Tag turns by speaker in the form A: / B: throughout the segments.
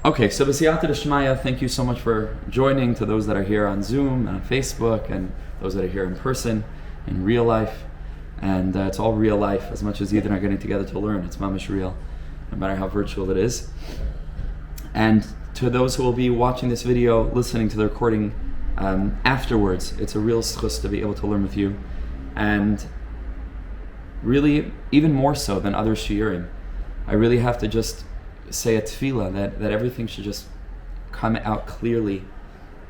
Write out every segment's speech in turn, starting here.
A: Okay, so B'siyata D'Shmaya, thank you so much for joining, to those that are here on Zoom and on Facebook, and those that are here in person, in real life. And it's all real life, as much as Yidden are getting together to learn. It's mamish real, no matter how virtual it is. And to those who will be watching this video, listening to the recording afterwards, it's a real schus to be able to learn with you. And really, even more so than other shiurim, I really have to just say a tefillah that everything should just come out clearly,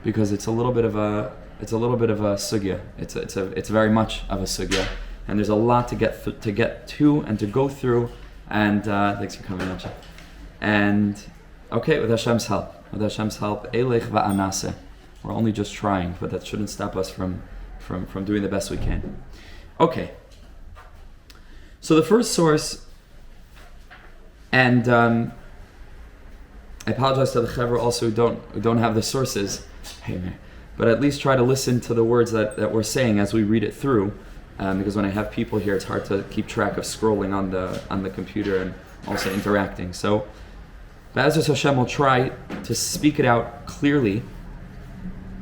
A: because it's a little bit of a sugya. It's very much of a sugya, and there's a lot to get to and to go through. And thanks for coming, Ansha. And okay, with Hashem's help, Elech va'anaseh. We're only just trying, but that shouldn't stop us from doing the best we can. Okay. So the first source, and I apologize to the Chevra also who don't have the sources, but at least try to listen to the words that we're saying as we read it through, because when I have people here, it's hard to keep track of scrolling on the computer and also interacting. So, Be'ezus Hashem will try to speak it out clearly,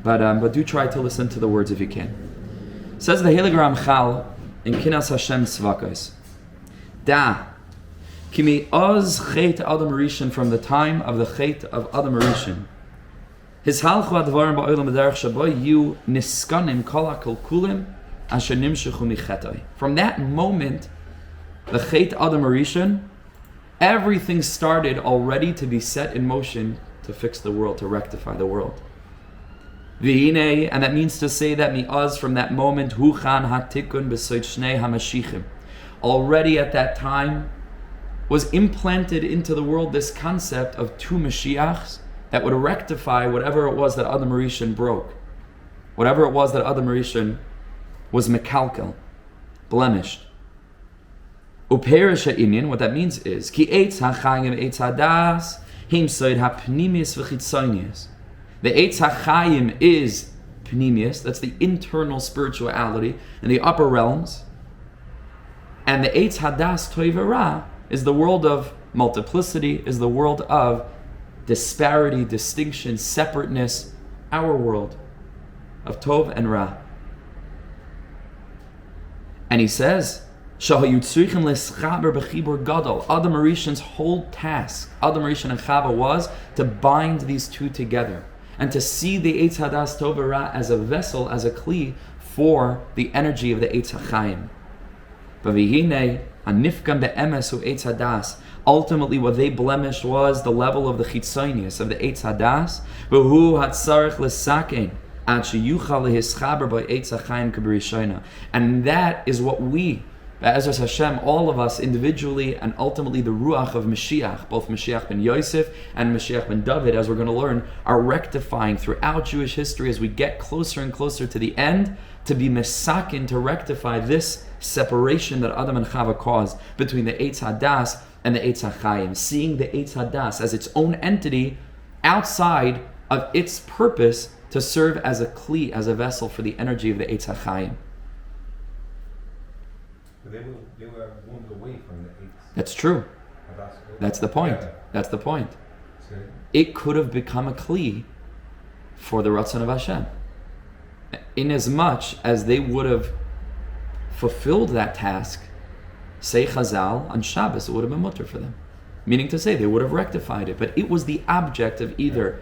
A: but do try to listen to the words if you can. It says the Heilig Ramchal in Kinas Hashem Tzvakos, Da Kimi Oz Chet Adam Rishon, from the time of the Chet of Adam Rishon. His halchu advarim ba'olam b'derech shabo yu niskanim kol hakol kulim asher nimshechu michetoi. From that moment, the Chet Adam Rishon, everything started already to be set in motion to fix the world, to rectify the world. V'hinei, and that means to say that mi'az, from that moment, huchan hatikun b'soit shnei hamashichim. Already at that time was implanted into the world this concept of two Mashiachs that would rectify whatever it was that Adam Rishon broke, whatever it was that Adam Rishon was mekalkel, blemished. Uperish ha'inyan, what that means is ki eitz ha'chayim eitz hadas him soid ha'penimiyus v'chitzonius. The eitz ha'chayim is penimiyus, that's the internal spirituality in the upper realms, and the eitz hadas toivara is the world of multiplicity, is the world of disparity, distinction, separateness, our world of Tov and Ra. And he says, Adam Rishon's whole task, Adam Rishon and Chava, was to bind these two together and to see the Eitz Hadas Tov and Ra as a vessel, as a kli for the energy of the Eitz HaChaim. But v'hinei hanifkam be'emes hu Eitz Hadas. Ultimately, what they blemished was the level of the chitzonius, of the Eitz Hadas. V'hu hatzarich l'sakein ad sheyuchal lehischaber by Eitz HaChaim k'berishona. And that is what we, Be'ezus Hashem, all of us individually, and ultimately the Ruach of Mashiach, both Mashiach ben Yosef and Mashiach ben David, as we're going to learn, are rectifying throughout Jewish history as we get closer and closer to the end, to be mesakin, to rectify this separation that Adam and Chava caused between the Eitz Hadas and the Eitz HaChaim, seeing the Eitz Hadas as its own entity outside of its purpose to serve as a kli, as a vessel for the energy of the Eitz HaChaim.
B: They were moved away from the Eitz.
A: That's true. That's the point.
B: Yeah.
A: That's the point. It could have become a kli for the Ratzon of Hashem, in as much as they would have fulfilled that task, say Chazal, on Shabbos, it would have been mutter for them. Meaning to say, they would have rectified it. But it was the object of either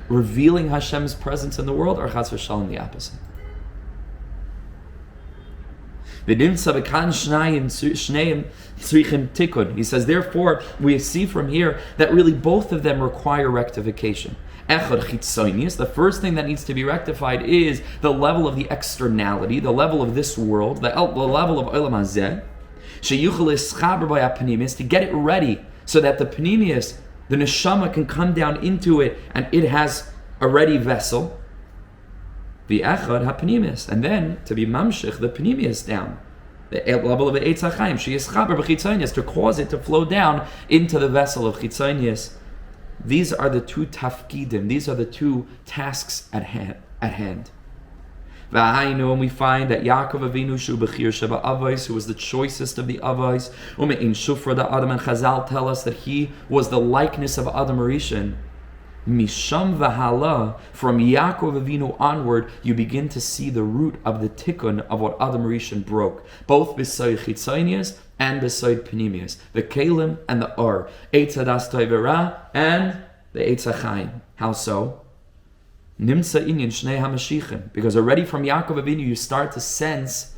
A: revealing Hashem's presence in the world, or Chas v'Shalom, the opposite. He says, therefore, we see from here that really both of them require rectification. The first thing that needs to be rectified is the level of the externality, the level of this world, the level of Olam Hazeh, to get it ready so that the penimiyus, the neshama, can come down into it and it has a ready vessel. The echad ha-penimiyus, and then to be mamshich the penimiyus down, the level of the Eitz HaChaim, she is chaber b'chitzonius, to cause it to flow down into the vessel of chitzonius. These are the two tafkidim. These are the two tasks at hand. And we find that Yaakov Avinu Shu Bechir Sheba Avos, who was the choicest of the Avos, Ume'in Shufra the Adam, and Chazal tell us that he was the likeness of Adam Rishon. Misham Vahala, from Yaakov Avinu onward, you begin to see the root of the tikkun of what Adam Rishon broke, both beside chitzonius and beside penimiyus, the kalim and the or, eitz hadas toivera and the eitz hachaim. How so? Nimsa inyan shnei hamashichim, because already from Yaakov Avinu you start to sense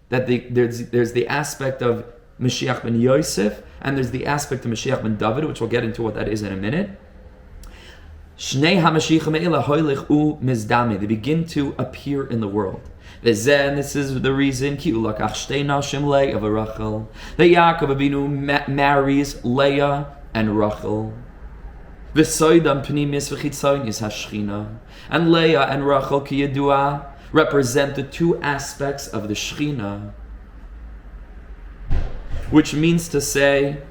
A: that there's the aspect of Mashiach ben Yosef and there's the aspect of Mashiach ben David, which we'll get into what that is in a minute. Shnei hamashichim eila hoilich u mizdami, they begin to appear in the world. And this is the reason that Yaakov Avinu marries Leah and Rachel. And Leah and Rachel kiyadua represent the two aspects of the Shechina, which means to say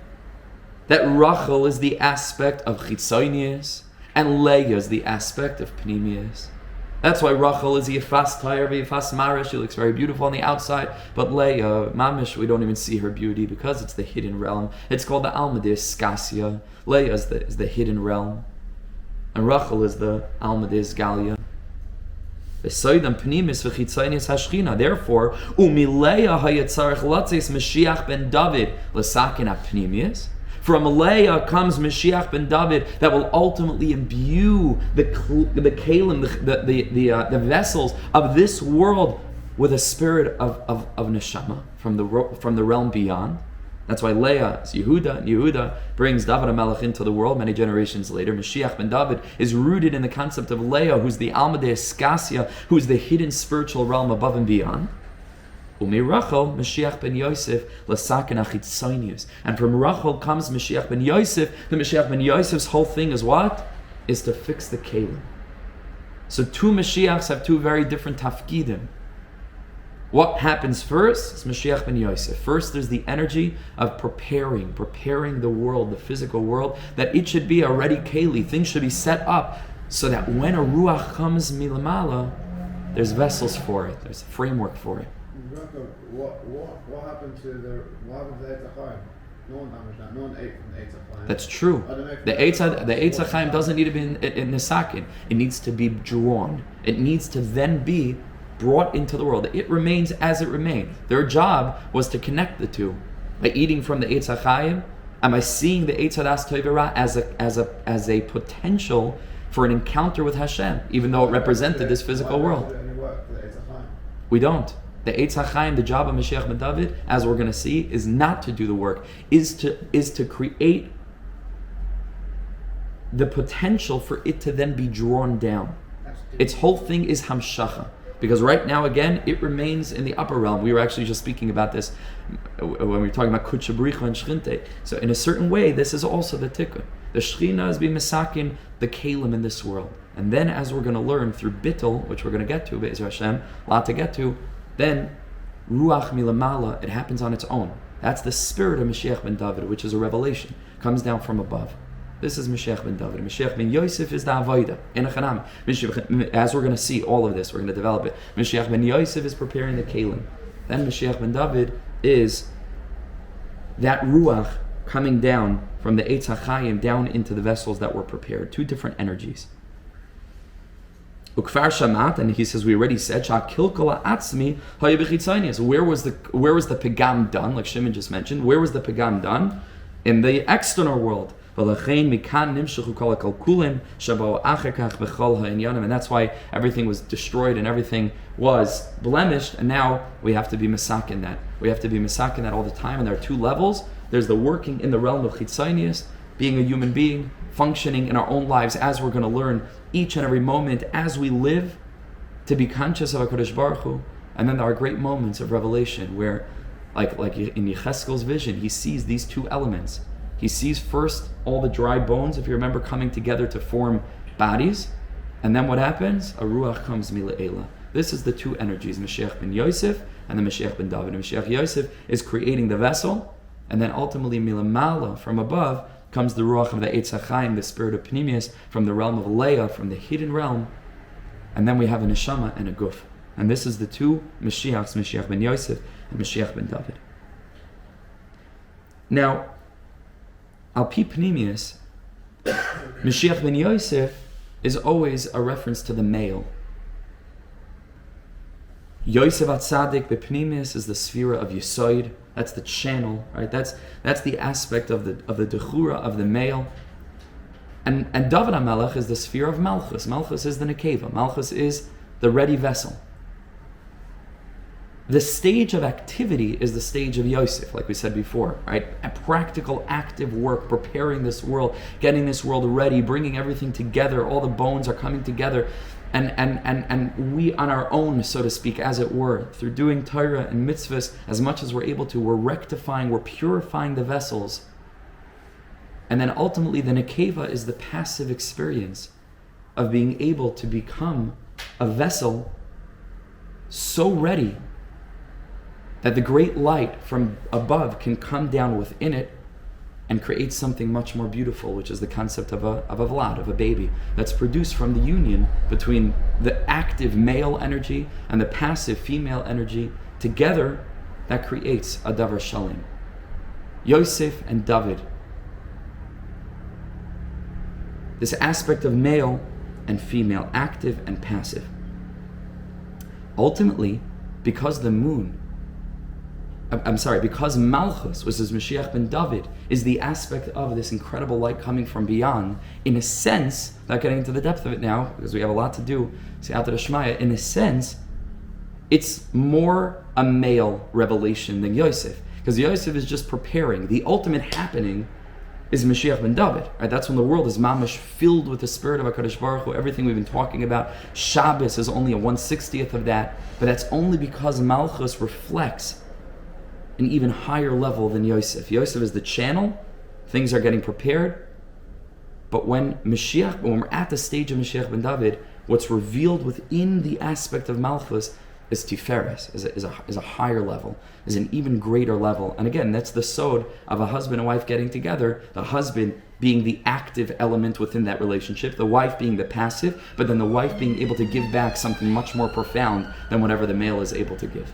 A: that Rachel is the aspect of chitzonius and Leah is the aspect of penimiyus. That's why Rachel is Yefas Tayer, Yefas Mara. She looks very beautiful on the outside, but Leah, Mamish, we don't even see her beauty because it's the hidden realm. It's called the Almadis Skasya. Leah is the hidden realm, and Rachel is the Almadis Galia. Therefore, Umileah hayatzarech latzes Mashiach ben David l'sakin penimiyus. From Leah comes Mashiach ben David that will ultimately imbue the kalim, the vessels of this world with a spirit of neshama from the realm beyond. That's why Leah is Yehuda, and Yehuda brings David HaMelech into the world many generations later. Mashiach ben David is rooted in the concept of Leah, who's the Almadei Skasya, who's the hidden spiritual realm above and beyond. Umi Rachel, Mashiach ben Yosef, Lasakin Achitzonius. And from Rachel comes Mashiach ben Yosef. The Mashiach ben Yosef's whole thing is what? Is to fix the kalim. So two Mashiachs have two very different tafkidim. What happens first is Mashiach ben Yosef. First there's the energy of preparing the world, the physical world, that it should be already keli. Things should be set up so that when a ruach comes milamala, there's vessels for it, there's a framework for it.
B: What happened to the Eitz HaChaim? No one understands. No one ate from the Eitz HaChaim.
A: That's true. The Eitz HaChaim doesn't need to be in Nisakin. It needs to be drawn. It needs to then be brought into the world. It remains as it remained. Their job was to connect the two by eating from the Eitz HaChaim and by seeing the Eitz Hadas Toivera as a potential for an encounter with Hashem, even though it represented this physical world. We don't. The Eitz HaChaim, the job of Mashiach ben David, as we're going to see, is not to do the work, is to create the potential for it to then be drawn down. Its whole thing is hamshacha. Because right now, again, it remains in the upper realm. We were actually just speaking about this when we were talking about Kutcha Bricha and Shchinte. So in a certain way, this is also the tikkun. The Shechina is being misakin the kalim in this world. And then as we're going to learn through Bittul, which we're going to get to, Be'ez Hashem, a lot to get to, then Ruach Milamala, it happens on its own. That's the spirit of Mashiach ben David, which is a revelation. Comes down from above. This is Mashiach ben David. Mashiach ben Yosef is the Avodah. As we're going to see all of this, we're going to develop it. Mashiach ben Yosef is preparing the Kalim. Then Mashiach ben David is that Ruach coming down from the Eitz HaChaim down into the vessels that were prepared. Two different energies. Ukfar Shamat, and he says we already said Shakilkala Atzmi Hayabichitzanias. Where was the pegam done? Like Shimon just mentioned, where was the pegam done? In the external world. And that's why everything was destroyed and everything was blemished, and now we have to be masakin that. We have to be masakin that all the time, and there are two levels. There's the working in the realm of chitzonius, being a human being, functioning in our own lives as we're going to learn each and every moment as we live to be conscious of HaKadosh Baruch Hu. And then there are great moments of revelation where, like in Yecheskel's vision, he sees these two elements. He sees first all the dry bones, if you remember, coming together to form bodies. And then what happens? A ruach comes mila'ela. This is the two energies, Mashiach ben Yosef and the Mashiach ben David. And Mashiach Yosef is creating the vessel, and then ultimately milamala, from above, comes the ruach of the Eitz HaChaim, the spirit of penimiyus, from the realm of Leah, from the hidden realm. And then we have a neshama and a guf. And this is the two Mashiachs, Mashiach ben Yosef and Mashiach ben David. Now, al pi penimiyus, Mashiach ben Yosef is always a reference to the male. Yosef HaTzadik bepenimiyus is the sphere of Yesod. That's the channel, right? That's the aspect of the dechura of the male. And David HaMelech is the sphere of Malchus. Malchus is the nekeva. Malchus is the ready vessel. The stage of activity is the stage of Yosef, like we said before, right? A practical, active work, preparing this world, getting this world ready, bringing everything together. All the bones are coming together. And we on our own, so to speak, as it were, through doing Torah and mitzvahs as much as we're able to, we're rectifying, we're purifying the vessels. And then ultimately the nekeva is the passive experience of being able to become a vessel so ready that the great light from above can come down within it and create something much more beautiful, which is the concept of a vlad, of a baby, that's produced from the union between the active male energy and the passive female energy. Together, that creates a davar shalim. Yosef and David. This aspect of male and female, active and passive. Ultimately, because because Malchus, which is Mashiach ben David, is the aspect of this incredible light coming from beyond, in a sense, not getting into the depth of it now, because we have a lot to do, Siyata Shmaya, in a sense, it's more a male revelation than Yosef, because Yosef is just preparing. The ultimate happening is Mashiach ben David, right? That's when the world is mamash filled with the spirit of HaKadosh Baruch Hu, everything we've been talking about. Shabbos is only a 1/60th of that, but that's only because Malchus reflects an even higher level than Yosef. Yosef is the channel, things are getting prepared, but when we're at the stage of Mashiach ben David, what's revealed within the aspect of Malchus is Tiferes, is a higher level, is an even greater level. And again, that's the sod of a husband and wife getting together, the husband being the active element within that relationship, the wife being the passive, but then the wife being able to give back something much more profound than whatever the male is able to give.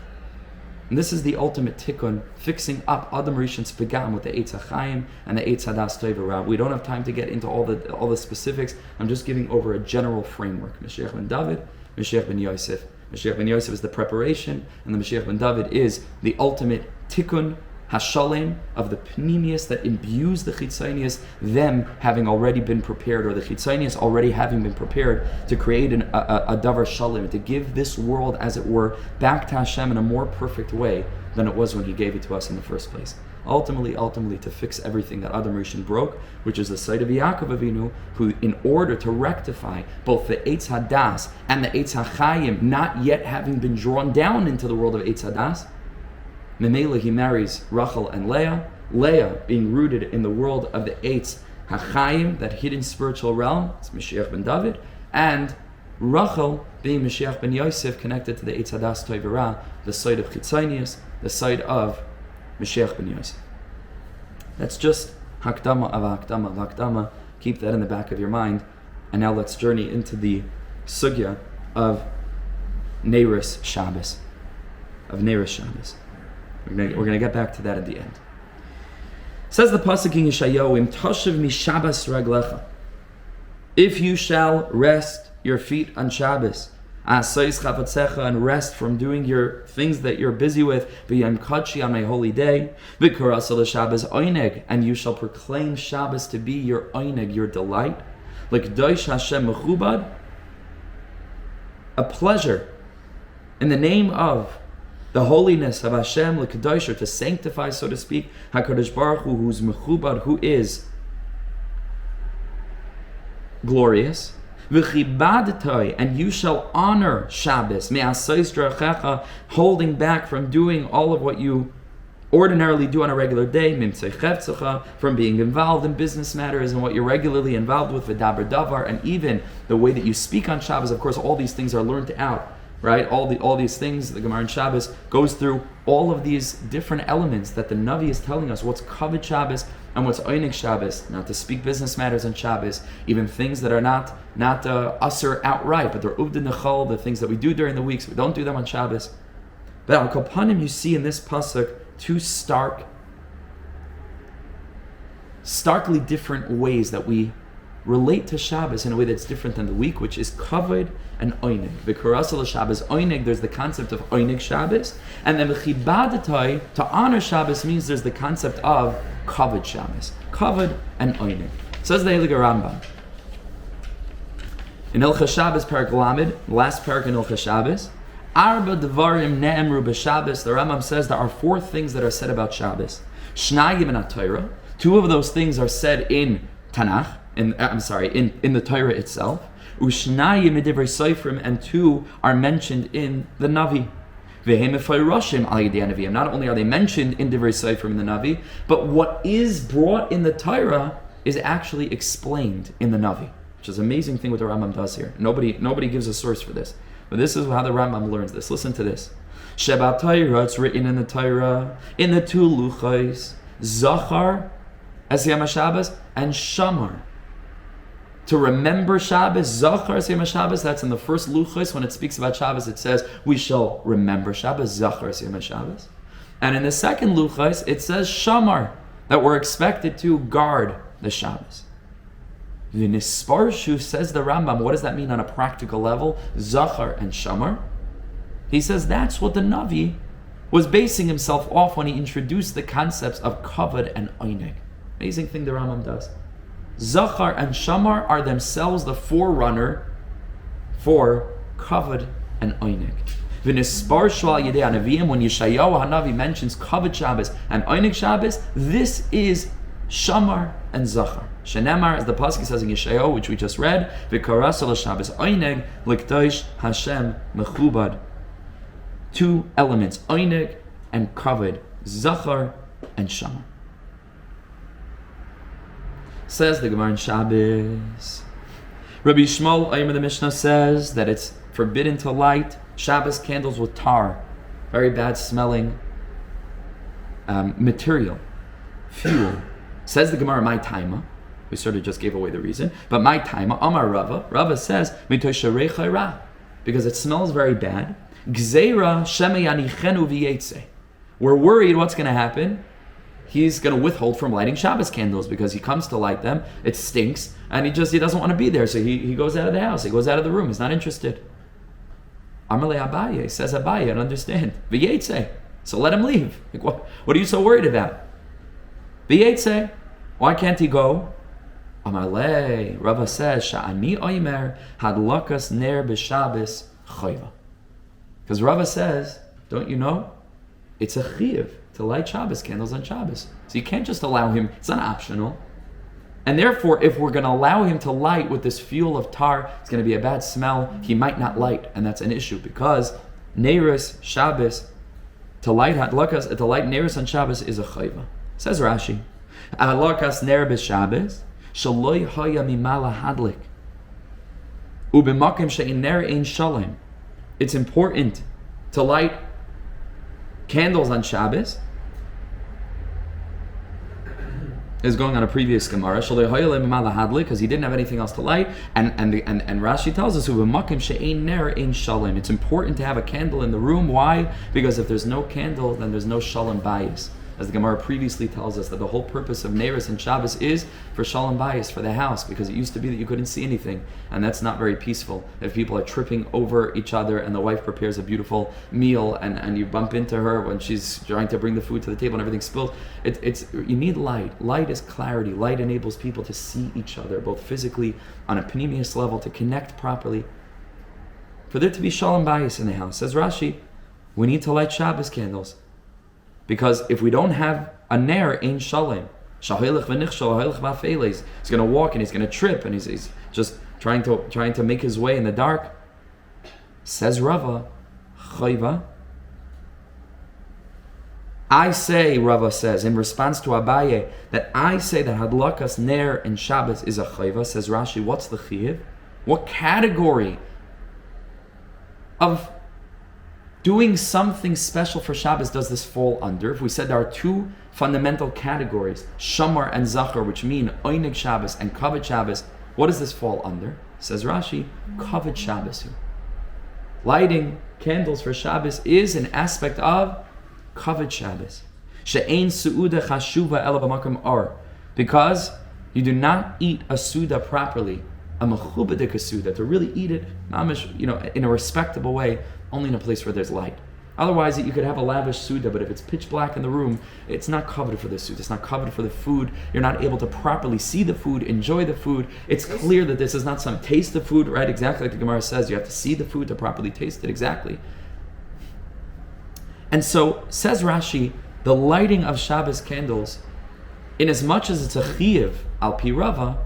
A: And this is the ultimate tikkun, fixing up Adam Rishon's pegam with the Eitz HaChaim and the Eitz Hadas Tov Ra. We don't have time to get into all the specifics. I'm just giving over a general framework. Mashiach ben David, Mashiach ben Yosef. Mashiach ben Yosef is the preparation, and the Mashiach ben David is the ultimate tikkun, hashalem, of the penimiyus that imbues the chitzonius, them having already been prepared, or the chitzonius already having been prepared to create a davar shalim, to give this world, as it were, back to Hashem in a more perfect way than it was when He gave it to us in the first place. Ultimately, to fix everything that Adam Rishon broke, which is the side of Yaakov Avinu, who, in order to rectify both the Eitz Hadas and the Eitz HaChaim, not yet having been drawn down into the world of Eitz Hadas, Memela, he marries Rachel and Leah. Leah being rooted in the world of the Eitz HaChaim, that hidden spiritual realm, it's Mashiach ben David, and Rachel being Mashiach ben Yosef, connected to the Eitz Hadas Tov Ra, the side of Chitzonius, the side of Mashiach ben Yosef. That's just Hakdama of Hakdama. Keep that in the back of your mind. And now let's journey into the sugya of Neiros Shabbos. We're going to get back to that at the end. Says the pasuk in Yeshayahu, Im tashiv mi Shabbos raglecha. If you shall rest your feet on Shabbos, asayis chafatzecha, and rest from doing your things that you're busy with, b'yom kachi, on my holy day, v'karasa Shabbos oneg, and you shall proclaim Shabbos to be your oneg, your delight, l'kdosh Hashem mechubad, a pleasure in the name of the holiness of Hashem, l'kadosh, or to sanctify, so to speak, HaKadosh Baruch Hu, who's mechubad, who is glorious. V'chibadtai, and you shall honor Shabbos, me'asayis drachecha, holding back from doing all of what you ordinarily do on a regular day, mimtzei chevtzecha, from being involved in business matters and what you're regularly involved with, v'daber davar, and even the way that you speak on Shabbos. Of course, all these things are learned out. Right, all these things, the Gemara in Shabbos goes through all of these different elements that the Navi is telling us what's Kavod Shabbos And what's Oneg Shabbos? Not to speak business matters on Shabbos, even things that are not usher outright, but they're uvda nechal, the things that we do during the week, so we don't do them on Shabbos. But al kapanim, you see in this pasuk two starkly different ways that we relate to Shabbos in a way that's different than the week, which is Kavod and Oneg. V'karasel Shabbos Oneg, there's the concept of Oneg Shabbos, and then v'chibadatai, to honor Shabbos, means there's the concept of Kavod Shabbos. Kavod and Oneg. Says the Heilige Rambam in Hilchos Shabbos, Parak Lamed, last parak in Hilchos Shabbos, Arba Devarim Ne'emru B'Shabbos. The Rambam says there are 4 things that are said about Shabbos. Shnayim in haTorah. 2 of those things are said in Tanakh. In the Torah itself. Ushnayim midivrei Sofrim, and 2 are mentioned in the Navi. Vehem efayroshim al yedei Navi. Not only are they mentioned in divrei Sofrim in the Navi, but what is brought in the Torah is actually explained in the Navi, which is an amazing thing what the Rambam does here. Nobody gives a source for this, but this is how the Rambam learns this. Listen to this. Sheba Torah, it's written in the Torah, in the 2 luchos, Zachar as Yom HaShabbos and Shamar. To remember Shabbos, Zachar as Yom HaShabbos, that's in the first luchos. When it speaks about Shabbos, it says, we shall remember Shabbos, Zachar as Yom HaShabbos. And in the second luchos, it says Shamar, that we're expected to guard the Shabbos. The Nisparshu, says the Rambam, what does that mean on a practical level? Zachar and Shamar. He says that's what the Navi was basing himself off when he introduced the concepts of Kavod and Oneg. Amazing thing the Rambam does. Zachar and Shamar are themselves the forerunner for Kavod and Oneg. When Yeshayahu Hanavi mentions Kavod Shabbos and Oneg Shabbos, this is Shamar and Zachar. Shenemar, as the pasuk says in Yeshayahu, which we just read, V'karasel Shabbos Oneg Likdosh Hashem Mechubad. 2 elements, Oneg and Kavod, Zachar and Shamar. Says the Gemara in Shabbos. Rabbi Shmuel, Ayim the Mishnah, says that it's forbidden to light Shabbos candles with tar, very bad smelling material, fuel. Says the Gemara, my taima. We sort of just gave away the reason, but my taima, Amar Rava. Rava says because it smells very bad. Gzeira shemeyanichenu v'yetze. We're worried what's going to happen. He's going to withhold from lighting Shabbos candles because he comes to light them, it stinks, and he doesn't want to be there, so he goes out of the house, he goes out of the room, he's not interested. Amarle Abaye, says Abaye, I don't understand. V'yetze, so let him leave. Like, what are you so worried about? V'yetze, why can't he go? Amarle, Rava says, Sha'ani oimer hadlakas ner b'Shabbos chayva. Because Rava says, don't you know? It's a chiyuv to light Shabbos candles on Shabbos. So you can't just allow him, it's not optional. And therefore, if we're going to allow him to light with this fuel of tar, it's going to be a bad smell, he might not light, and that's an issue, because Neiros Shabbos, to light Neiros on Shabbos is a chayva. Says Rashi, Alakas ner b'Shabbos, shaloi haya mimala hadlik, u'b'makim she'in ner ein shalem. It's important to light candles on Shabbos. Is going on a previous Gemara, because he didn't have anything else to light, and Rashi tells us it's important to have a candle in the room. Why? Because if there's no candle, then there's no shalom bayis. As the Gemara previously tells us that the whole purpose of Neiros and Shabbos is for shalom bayis, for the house, because it used to be that you couldn't see anything, and that's not very peaceful. If people are tripping over each other and the wife prepares a beautiful meal and you bump into her when she's trying to bring the food to the table and everything spills, you need light. Light is clarity. Light enables people to see each other, both physically, on a penimiyus level, to connect properly. For there to be shalom bayis in the house, says Rashi, we need to light Shabbos candles. Because if we don't have a ner ein shalom, he's going to walk and he's going to trip and he's just trying to make his way in the dark. Says Rava, chayva. I say, Rava says, in response to Abaye, that I say that hadlakas ner and Shabbos is a chayva. Says Rashi, what's the chiyuv? What category of doing something special for Shabbos, does this fall under? If we said there are two fundamental categories, Shamar and Zachar, which mean Oneg Shabbos and Kavod Shabbos, what does this fall under? Says Rashi, Kavod Shabbos. Lighting candles for Shabbos is an aspect of Kavod Shabbos. She'ein su'uda chashuva ela b'makom or. Because you do not eat a suda properly, a mechubadik suda, to really eat it, in a respectable way, only in a place where there's light. Otherwise, you could have a lavish suda, but if it's pitch black in the room, it's not coveted for the suda. It's not coveted for the food. You're not able to properly see the food, enjoy the food. It's clear that this is not some taste the food, right? Exactly like the Gemara says, you have to see the food to properly taste it, exactly. And so, says Rashi, the lighting of Shabbos candles, in as much as it's a chiyuv al pi Rava,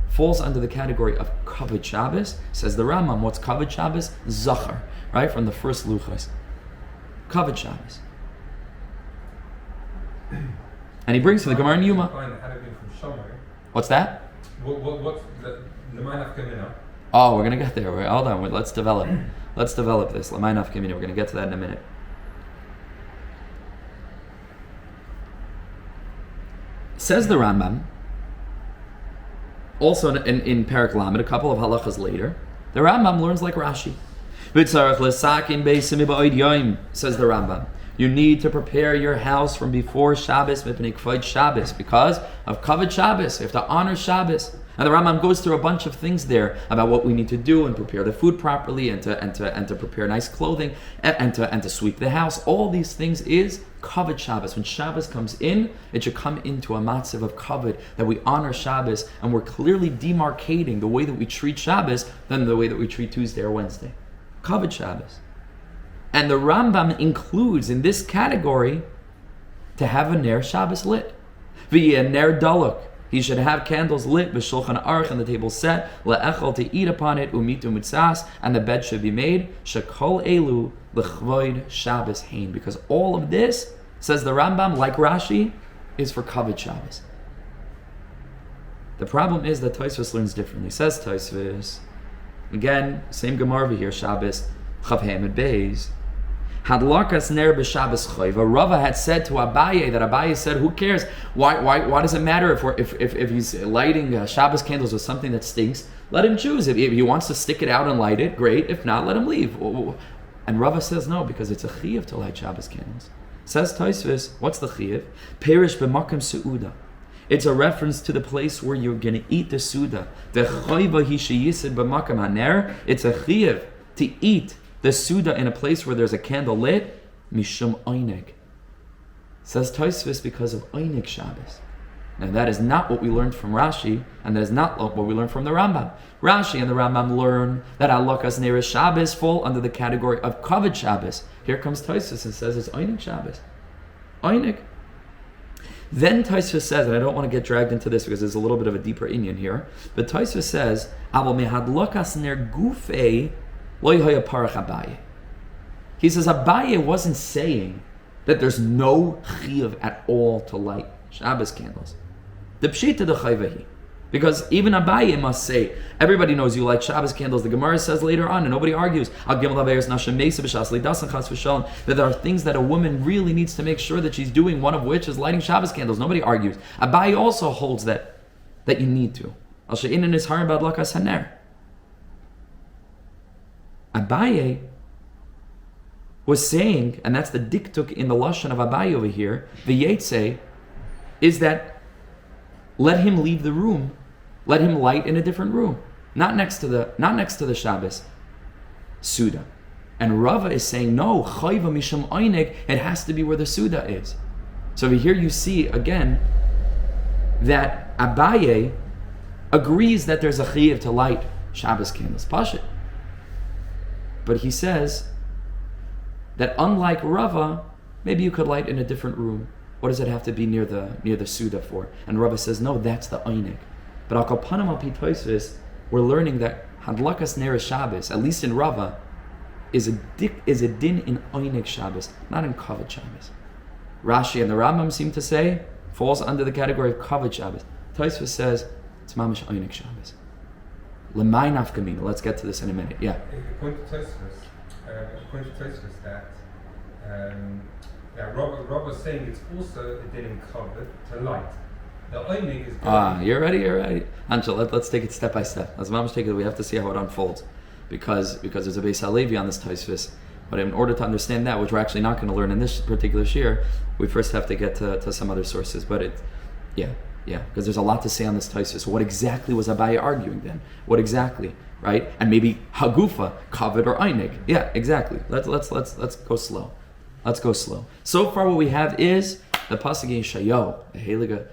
A: falls under the category of Kavod Shabbos. Says the Rambam, what's Kavod Shabbos? Zachar, right? From the first Luchos. Kavod Shabbos. And he brings to the Gemara in Yuma. What's that?
C: What's the mind of Kamina?
A: Oh, we're going to get there. Hold on. Let's develop this. L'may naf kamina. We're going to get to that in a minute. Says the Rambam, also in Perek Lamed, a couple of halachas later, the Rambam learns like Rashi. Says the Rambam, you need to prepare your house from before Shabbos, because of Kavod Shabbos. You have to honor Shabbos. And the Rambam goes through a bunch of things there about what we need to do and prepare the food properly, and to prepare nice clothing, and to sweep the house. All these things is Kavod Shabbos. When Shabbos comes in, it should come into a matzav of kavod, that we honor Shabbos, and we're clearly demarcating the way that we treat Shabbos than the way that we treat Tuesday or Wednesday. Kavod Shabbos. And the Rambam includes in this category to have a ner Shabbos lit. V'yeh ner daluk. He should have candles lit, b'shulchan aruch, and the table set, le'echol, to eat upon it, umitu mitzas, and the bed should be made, shekol elu, l'chvoid Shabbos hain. Because all of this, says the Rambam, like Rashi, is for Kavod Shabbos. The problem is that Tosfos learns differently. Says Tosfos, again, same Gemara over here, Shabbos, Chav Hamid Beis, Hadlakas ner b'Shabbos chayva. Rava had said to Abaye, that Abaye said, who cares? Why does it matter if he's lighting Shabbos candles with something that stinks? Let him choose. If he wants to stick it out and light it, great. If not, let him leave. And Rava says no, because it's a chiyuv to light Shabbos candles. Says Tosfos, what's the chiyuv? Perish b'makom su'uda. It's a reference to the place where you're going to eat the suda. The chayva hi sheyisid b'makom haner. It's a chiyuv to eat the suda in a place where there's a candle lit, mishum oneg. Says Tosfos, because of oneg Shabbos. Now that is not what we learned from Rashi, and that is not what we learned from the Rambam. Rashi and the Rambam learn that halakas ner Shabbos fall under the category of Kavod Shabbos. Here comes Tosfos and says it's oneg Shabbos. Oneg. Then Tosfos says, and I don't want to get dragged into this because there's a little bit of a deeper inyan here, but Tosfos says, Aval mehadlakas ner gufei. He says Abaye wasn't saying that there's no chiyuv at all to light Shabbos candles. The pshita de chayvahi, because even Abaye must say, everybody knows you light Shabbos candles. The Gemara says later on, and nobody argues, that there are things that a woman really needs to make sure that she's doing, one of which is lighting Shabbos candles. Nobody argues. Abaye also holds that you need to. Abaye was saying, and that's the diktuk in the lashon of Abaye over here, the yetze, is that let him leave the room, let him light in a different room, not next to the Shabbos suda. And Rava is saying, no, chayva mishum oneg, it has to be where the suda is. So over here you see again that Abaye agrees that there's a chiyuv to light Shabbos candles, pashut. But he says that unlike Rava, maybe you could light in a different room. What does it have to be near the suda for? And Rava says, no, that's the oneg. But al kol panim al pi Tosfos, we're learning that hadlakas ner Shabbos, at least in Rava, is a din in oneg Shabbos, not in Kavod Shabbos. Rashi and the Rambam seem to say falls under the category of Kavod Shabbos. Tosfos says it's mamish oneg Shabbos. L'may naf kamina. Let's get to this in a minute. Yeah.
C: Point to Tosfos. according to Tosfos that Rob was saying it's also a din in Kavod to light. The Oneg is
A: you're ready. Anshel, let's take it step by step. As Mamash take it, we have to see how it unfolds. Because there's a Beis Halevi on this Tosfos. But in order to understand that, which we're actually not going to learn in this particular shiur, we first have to get to some other sources. But because there's a lot to say on this Tosfos. What exactly was Abaye arguing then? What exactly, right? And maybe Hagufa, Kavod or Oneg. Yeah, exactly. Let's go slow. Let's go slow. So far, what we have is the pasuk in Yeshayahu, the Heilige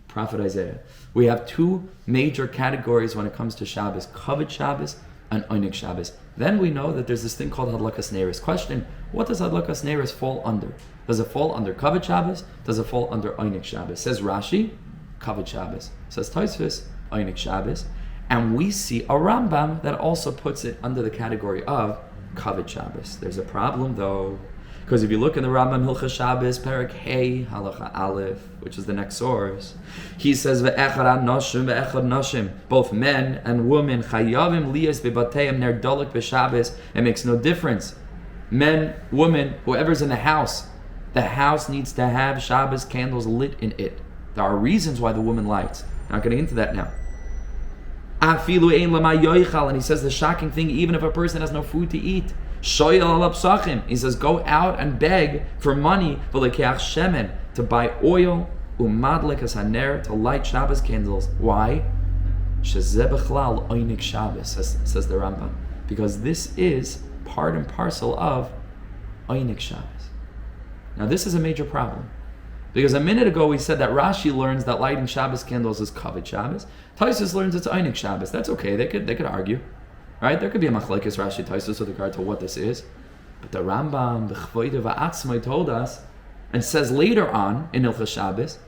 A: Prophet Isaiah. We have two major categories when it comes to Shabbos: Kavod Shabbos and Oneg Shabbos. Then we know that there's this thing called halachic neiros. Question: what does halachic neiros fall under? Does it fall under Kavod Shabbos? Does it fall under Oneg Shabbos? Says Rashi, Kavod Shabbos. Says Tosfos, Oneg Shabbos. And we see a Rambam that also puts it under the category of Kavod Shabbos. There's a problem though, because if you look in the Rambam Hilchos Shabbos, Perek Hey, Halacha Aleph, which is the next source, he says ve'echad noshim ve'echad noshim, both men and women chayavim liyas bebateim ner dolek b'Shabbos. It makes no difference. Men, women, whoever's in the house needs to have Shabbos candles lit in it. There are reasons why the woman lights. Not getting into that now. And he says the shocking thing, even if a person has no food to eat, he says go out and beg for money to buy oil to light Shabbos candles. Why? Says the Rambam, because this is part and parcel of Oneg Shabbos. Now this is a major problem, because a minute ago we said that Rashi learns that lighting Shabbos candles is Kavod Shabbos. Tosfos learns it's Oneg Shabbos. That's okay. They could argue, right? There could be a machlekes Rashi Tosfos with regard to what this is. But the Rambam, the Chavoid Va'atzmai, told us and says later on in Hilchos Shabbos,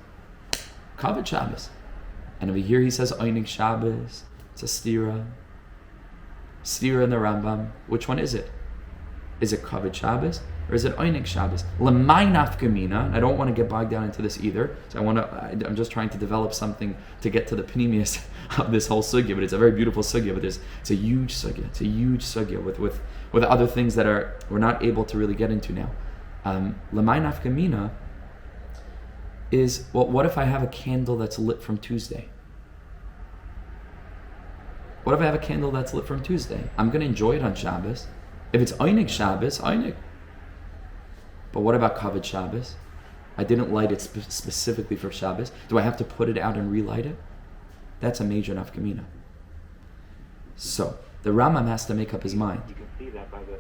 A: Kavod Shabbos. And over here he says Oneg Shabbos. It's a stira in the Rambam. Which one is it? Is it Kavod Shabbos or is it Oneg Shabbos? L'may nafkamina. I don't want to get bogged down into this either. So I'm just trying to develop something to get to the penimiyus of this whole sugya. But it's a very beautiful sugya. But it's a huge sugya. It's a huge sugya with other things that we're not able to really get into now. L'may nafkamina is, well, what if I have a candle that's lit from Tuesday? What if I have a candle that's lit from Tuesday? I'm going to enjoy it on Shabbos. If it's Oneg Shabbos, Oneg. But what about Kavod Shabbos? I didn't light it specifically for Shabbos. Do I have to put it out and relight it? That's a major nafkamina. So the Rambam has to make up his mind.
D: You can see that by the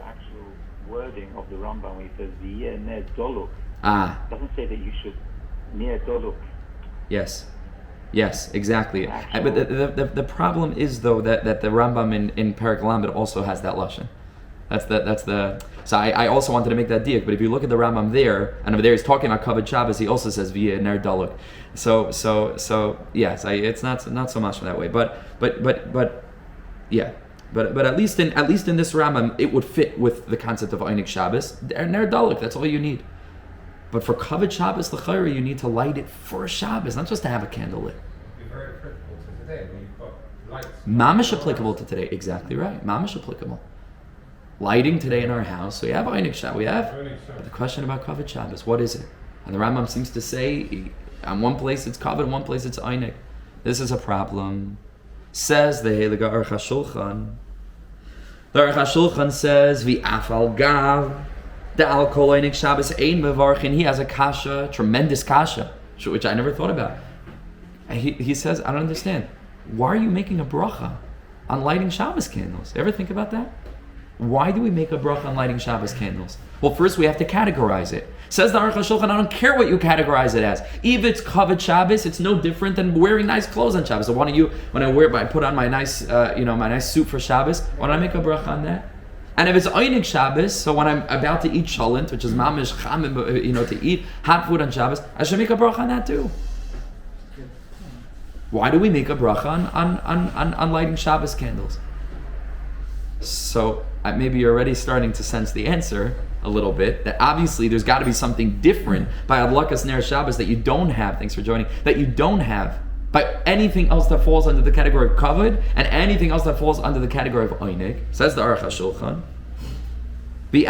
D: actual wording of the Rambam, when he says v'yeh ner doluk. It doesn't say that you should ner doluk. Yes, exactly. But the problem is though that the Rambam in Perek Lamed also has that lashon. So I also wanted to make that diak, but if you look at the Rambam there, and over there he's talking about Kavod Shabbos, he also says v'yeh ner daluk. So yes, it's not so much that way, but at least in this Rambam it would fit with the concept of Oneg Shabbos. Ner daluk, that's all you need. But for Kavod Shabbos l'chayra, you need to light it for Shabbos, not just to have a candle lit.
C: It'd be very applicable to today when you've got lights.
A: Mamish applicable to today, exactly right. Mamish applicable. Lighting today in our house, so we have Oneg Shabbos. But the question about Kavod Shabbos, what is it? And the Rambam seems to say, on one place it's Kavod, on one place it's Oneg. This is a problem. Says the Heilige Aruch HaShulchan. The Aruch HaShulchan says, V'afal gav. The al kol Oneg Shabbos ein mevarchin. He has a kasha, tremendous kasha, which I never thought about. And he says, I don't understand. Why are you making a bracha on lighting Shabbos candles? Ever think about that? Why do we make a bracha on lighting Shabbos candles? Well, first we have to categorize it. Says the Aruch HaShulchan, I don't care what you categorize it as. If it's Kavod Shabbos, it's no different than wearing nice clothes on Shabbos. So when I put on my nice, my nice suit for Shabbos, why don't I make a bracha on that? And if it's Oneg Shabbos, so when I'm about to eat cholent, which is mamish chamim, to eat hot food on Shabbos, I should make a bracha on that too. Why do we make a bracha on lighting Shabbos candles? So maybe you're already starting to sense the answer a little bit, that obviously there's got to be something different by Adlakas Ner Shabbos that you don't have, thanks for joining, that you don't have
D: by anything else that falls under the category of kavod and anything else that falls under the category of oneg. Says the Aruch HaShulchan. And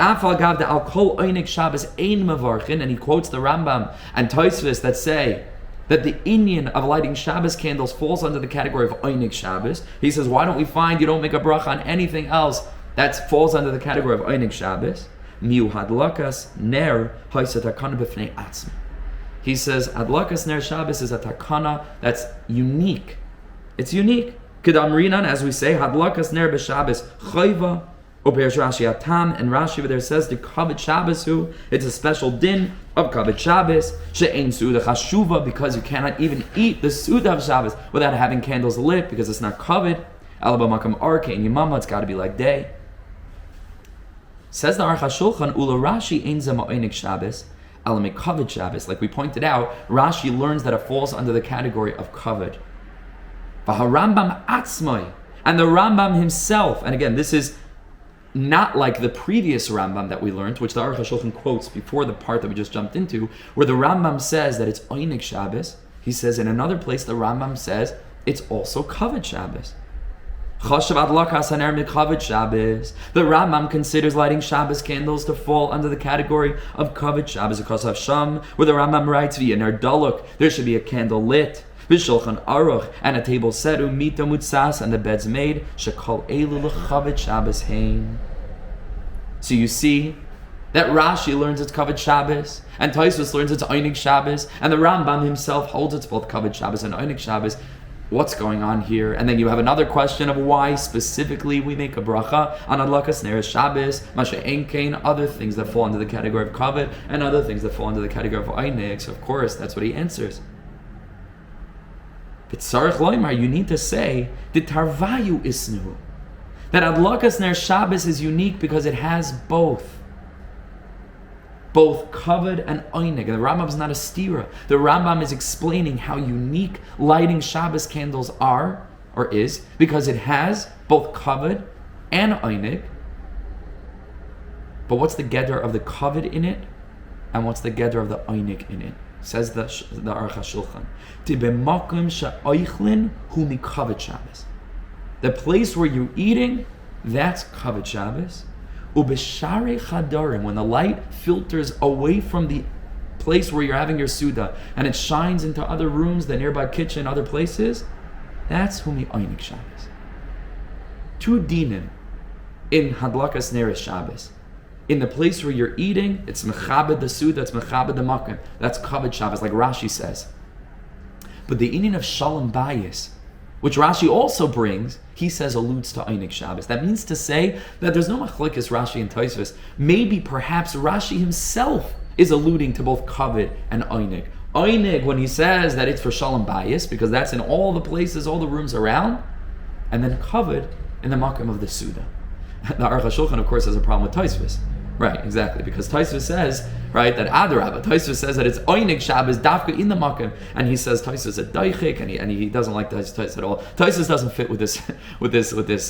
D: he quotes the Rambam and Tosfos that say that the inyan of lighting Shabbos candles falls under the category of oneg Shabbos. He says, why don't we find you don't make a bracha on anything else that falls under the category of oneg Shabbos? Miu hadlakas ner haisa takana b'fnei atzma. He says, hadlakas ner Shabbos is a takana that's unique. It's unique. Kedamrinan, as we say, hadlakas ner b'Shabbos chayva. Operes Rashi Atam, and Rashi over there says the Kavod Shabbos who it's a special din of Kavod Shabbos she'ein suda chashuva, because you cannot even eat the suda of Shabbos without having candles lit, because it's not Kavod. Alaba makam arke and yimama, it's got to be like day. Says the Aruch HaShulchan, ula Rashi ein zema oneg Shabbos alame Kavod Shabbos. Like we pointed out, Rashi learns that it falls under the category of Kavod. V'harambam atzmai, and the Rambam himself, and again this is not like the previous Rambam that we learned, which the Aruch HaShulchan quotes before the part that we just jumped into, where the Rambam says that it's oneg Shabbos. He says in another place the Rambam says it's also Kavod Shabbos. The Rambam considers lighting Shabbos candles to fall under the category of Kavod Shabbos, because of Sham, where the Rambam writes, "V'yener daluk," there should be a candle lit. V'shulchan aruch, and a table set, umita mutzas, and the bed's made. Shekol elu l'Kavod Shabbos hein. So you see that Rashi learns it's Kavod Shabbos, and Tosfos learns it's oneg Shabbos, and the Rambam himself holds it's both Kavod Shabbos and oneg Shabbos. What's going on here? And then you have another question of why specifically we make a bracha on adlakas ner Shabbos, masha ein kain, other things that fall under the category of Kavod, and other things that fall under the category of oneg. So of course, that's what he answers. But Tzarech Loimar, you need to say the Tarvayu Isnu, that Adlakas Ner Shabbos is unique because it has both Kavod and Oneg. The Rambam is not a stira. The Rambam is explaining how unique lighting Shabbos candles are, or is, because it has both Kavod and Oneg. But what's the gedder of the Kavod in it, and what's the gedder of the Oneg in it? Says the Aruch HaShulchan, the place where you're eating, that's Kavod Shabbos. Ubeshare chadarim, when the light filters away from the place where you're having your suda and it shines into other rooms, the nearby kitchen, other places, that's humi oneg Shabbos. Two dinim in hadlakas ner Shabbos. In the place where you're eating, it's mechabed the suda, it's mechabed the makom. That's Kavod Shabbos, like Rashi says. But the inyan of shalom bayis, which Rashi also brings, he says alludes to oneg Shabbos. That means to say that there's no machlokes Rashi and Tosfos. Maybe perhaps Rashi himself is alluding to both Kavod and oneg. Oneg when he says that it's for shalom bayis, because that's in all the places, all the rooms around, and then Kavod in the makom of the suda. The Aruch HaShulchan, of course, has a problem with Tosfos. Right, exactly, because Tosfos says, right, that Adarabah, Tosfos says that it's oneg Shabbos dafka in the makom, and he says Tosfos is a daichik, and he doesn't like Tosfos at all. Tosfos doesn't fit with this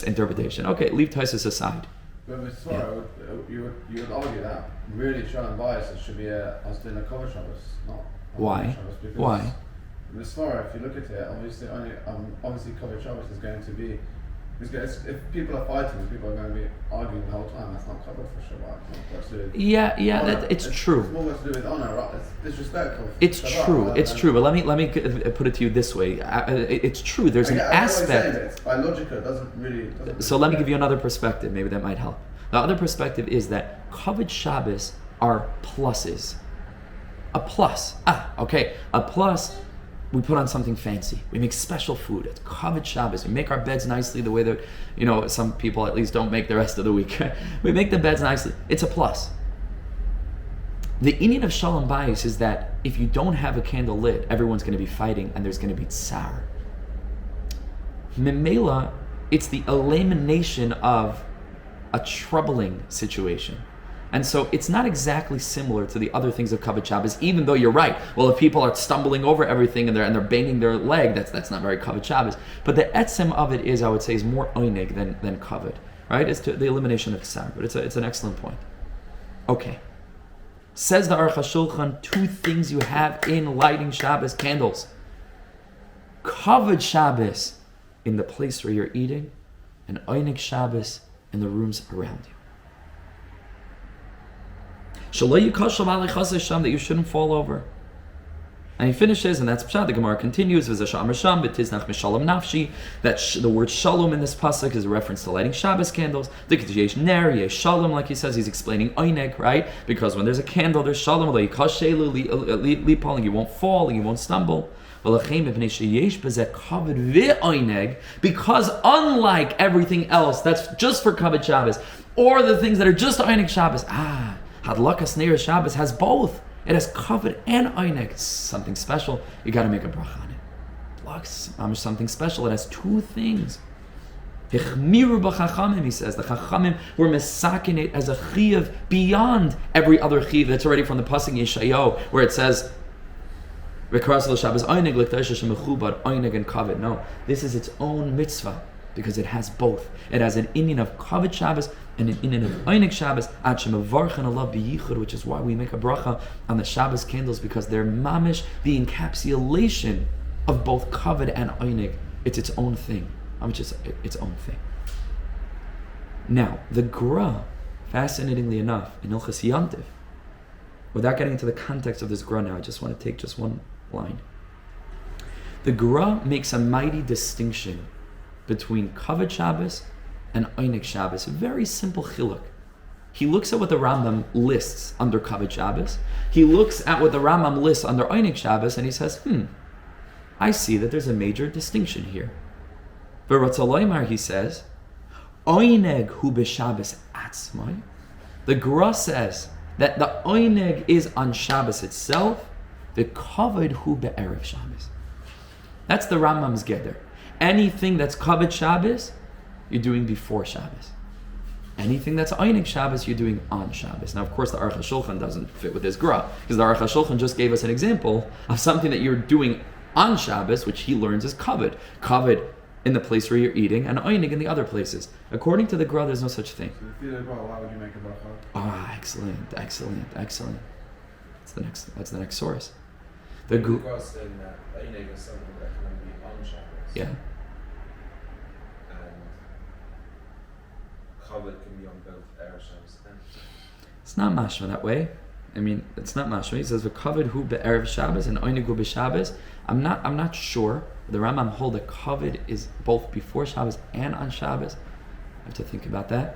D: interpretation. Okay, leave Tosfos aside.
B: But with Torah, you would argue that really showing bias it should be as in a Kavod Shabbos, not
D: Why?
B: Shabbos, because
D: Why?
B: With Torah, if you look at it, obviously Kavod Shabbos is going to be. If people are fighting, people are going to be arguing the whole time. That's not covered for Shabbat.
D: It's true.
B: It's more to do with honor, right? It's disrespectful.
D: It's true. It's true. But let me put it to you this way. It's true. There's an aspect.
B: It's biological. It doesn't really.
D: So let me give you another perspective. Maybe that might help. The other perspective is that Kavod Shabbos are pluses. A plus. A plus. We put on something fancy. We make special food. It's Kavod Shabbos. We make our beds nicely the way that, some people at least don't make the rest of the week. We make the beds nicely. It's a plus. The inyan of Shalom Bayis is that if you don't have a candle lit, everyone's going to be fighting and there's going to be tsar. Memela, it's the elimination of a troubling situation. And so it's not exactly similar to the other things of Kavod Shabbos, even though you're right. Well, if people are stumbling over everything and they're banging their leg, that's not very Kavod Shabbos. But the etzem of it is, I would say, is more oneg than Kavod, right? It's to the elimination of tsar. But it's an excellent point. Okay. Says the Aruch HaShulchan, two things you have in lighting Shabbos candles. Kavod Shabbos in the place where you're eating, and Oneg Shabbos in the rooms around you. That you shouldn't fall over. And he finishes, and that's Pshat. The Gemara continues, that the word shalom in this pasuk is a reference to lighting Shabbos candles. Shalom, like he says, he's explaining Oneg, right? Because when there's a candle, there's shalom. You won't fall, and you won't stumble. Because unlike everything else that's just for Kavod Shabbos, or the things that are just Oneg Shabbos, Hadlakas Neir Shabbos has both. It has Kavod and Oneg. It's something special. You got to make a bracha on it. Something special. It has two things. He says the Chachamim were mesakin it as a chiyuv beyond every other chiyuv that's already from the pasuk Yeshayahu, where it says Shabbos Oneg and Kavod. No, this is its own mitzvah because it has both. It has an inyan of Kavod Shabbos and an inyan of Oneg Shabbos, which is why we make a bracha on the Shabbos candles, because they're mamish, the encapsulation of both Kavod and Oneg. It's its own thing. Its own thing. Now, the Gra, fascinatingly enough, in Ilchas Yantiv, without getting into the context of this Gra now, I just want to take just one line. The Gra makes a mighty distinction between Kavod Shabbos and Oneg Shabbos. A very simple chiluk. He looks at what the Rambam lists under Kavod Shabbos. He looks at what the Rambam lists under Oneg Shabbos, and he says, I see that there's a major distinction here. V'ratzaloymar, he says, Oneg hu b'Shabbos atzmai. The Gra says that the Oneg is on Shabbos itself, the Kavod hu be'erev Shabbos. That's the Rambam's geder. Anything that's Kavod Shabbos, you're doing before Shabbos. Anything that's Oneg Shabbos, you're doing on Shabbos. Now, of course, the Aruch HaShulchan doesn't fit with this Gra, because the Aruch HaShulchan just gave us an example of something that you're doing on Shabbos, which he learns is Kavod. Kavod in the place where you're eating, and Oneg in the other places. According to the Gra, there's no such thing.
B: So if you did Gra, why would you make a bracha?
D: Excellent. That's the next source.
E: The Gra saying that Oneg is something that can be on Shabbos.
D: Yeah.
E: And Kavod can be on both Erev Shabbos and.
D: It's not mashma that way. I mean, it's not mashma. He says Kavod hu be'erev Shabbos and Oneg hu b'Shabbos. I'm not sure. The Rambam hold that Kavod is both before Shabbos and on Shabbos. I have to think about that.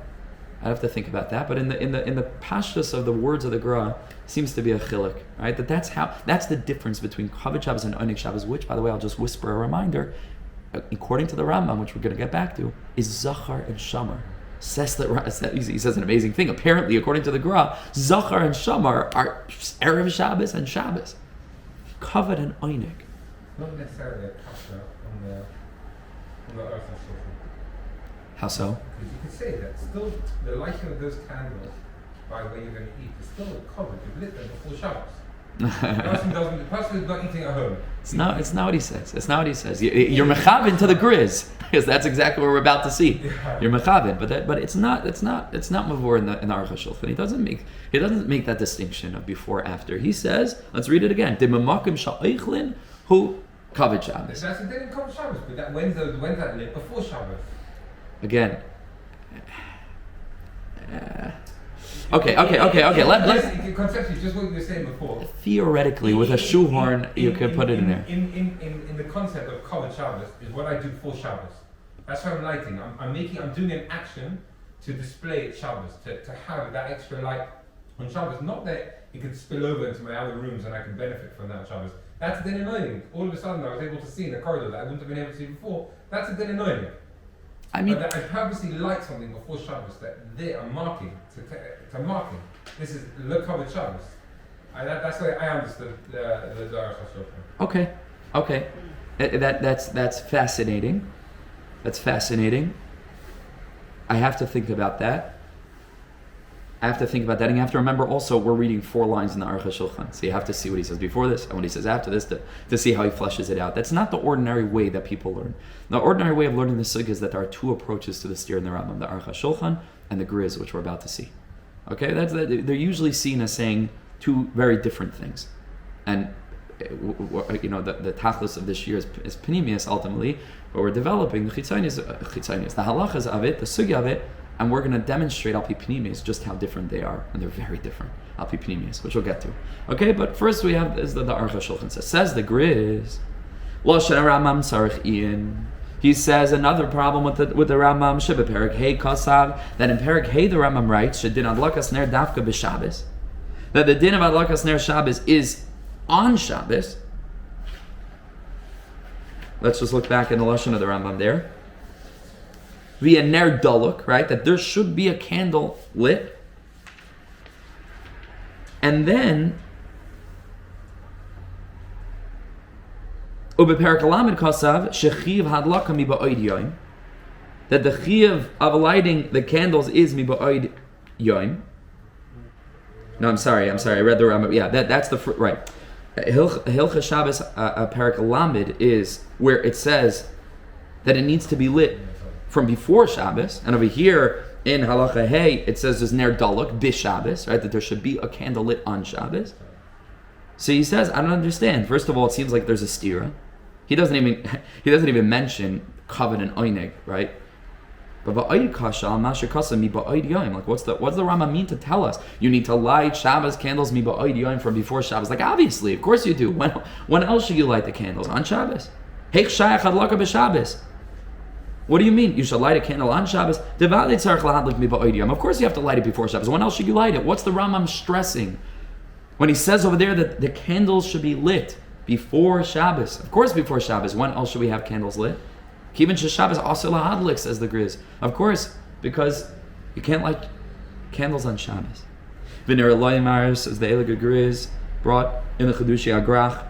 D: But in the pashtus of the words of the Gra, seems to be a chiluk, right? That's the difference between Kavod Shabbos and Oneg Shabbos, which, by the way, I'll just whisper a reminder, according to the Rambam, which we're going to get back to, is Zachar and Shamar. He says an amazing thing. Apparently, according to the Gra, Zachar and Shamar are Erev Shabbos and Shabbos. Kavod and Oneg.
C: Not necessarily a kasha on the Aruch HaShulchan.
D: How so?
C: Because you could say that still the lighting of those candles by where you're going to eat is still a covered. You've lit them before Shabbos. The person is not eating at home.
D: It's not what he says. You're mechavin to the grizz, because that's exactly what we're about to see.
C: Yeah.
D: You're mechavin, but it's not mavur in the Aruch HaShulchan. He doesn't make that distinction of before after. He says, let's read it again. Dimamakim sha'eichlin hu Kavod Shabbos.
C: That's a day in Kavod Shabbos, but when's that lit? Before Shabbos.
D: Again. Okay.
C: Conceptually, just what you were saying before.
D: Theoretically, with a shoehorn, you can put it in there.
C: In the concept of Kavod Shabbos is what I do for Shabbos. That's what I'm lighting. I'm doing an action to display Shabbos, to have that extra light on Shabbos. Not that it could spill over into my other rooms and I could benefit from that Shabbos. That's then annoying. All of a sudden, I was able to see in the corridor that I wouldn't have been able to see before. That's a then annoying.
D: I mean,
C: but I purposely light something before Shabbos that they are marking to marking. This is look Kavod Shabbos. That's the way I understood the Aruch HaShulchan.
D: Okay. That's fascinating. I have to think about that. And you have to remember also, we're reading 4 lines in the Aruch HaShulchan. So you have to see what he says before this and what he says after this to see how he fleshes it out. That's not the ordinary way that people learn. The ordinary way of learning the sugya is that there are 2 approaches to the steer in the Rambam, the Aruch HaShulchan and the Grizz, which we're about to see. Okay, they're usually seen as saying 2 very different things. And the tachlis of this year is penimiyus ultimately, but we're developing the chitzonius, the halachas of it, the sugya of it, and we're going to demonstrate al pi penimiyus just how different they are, and they're very different al pi penimiyus, which we'll get to. Okay, but first we have is the Aruch HaShulchan says the Griz, Loshen Rambam Tzarich Ian. He says another problem with the Rambam Sheba Perik Hey Kasav, that in Perik Hey the Rambam writes Shedin Adlakas Ner Dafka b'Shabbos, that the din of Adlakas Ner Shabbos is on Shabbos. Let's just look back in the Lashon of the Rambam there. Via Ner Daluk, right? That there should be a candle lit. And then Ubeperak Alamed Kasav Shechiv Hadlaka Mi Ba'oid Yoim, that the chiv of lighting the candles is Mi Ba'oid Yoim. No, I'm sorry. I read the Rambam. Yeah, that's the right. Hilchah Shabbos Perak Alamed is where it says that it needs to be lit from before Shabbos, and over here in Halacha Hey it says there's Ner Daluk b'Shabbos, right? That there should be a candle lit on Shabbos. So he says, I don't understand. First of all, it seems like there's a stira. He doesn't even mention Kavod and Oneg, right? But like what's the Rambam mean to tell us? You need to light Shabbos candles mi ba'oid yoim from before Shabbos. Like obviously, of course you do. When else should you light the candles? On Shabbos. Heich shayach hadlaka b'Shabbos. What do you mean? You should light a candle on Shabbos? Of course you have to light it before Shabbos. When else should you light it? What's the Rambam stressing? When he says over there that the candles should be lit before Shabbos. Of course before Shabbos. When else should we have candles lit? Kivin Shabbos also lahadlik, says the Griz. Of course, because you can't light candles on Shabbos. V'ner Eloyimar, says the Elige Griz, brought in the Chedushi Agrach.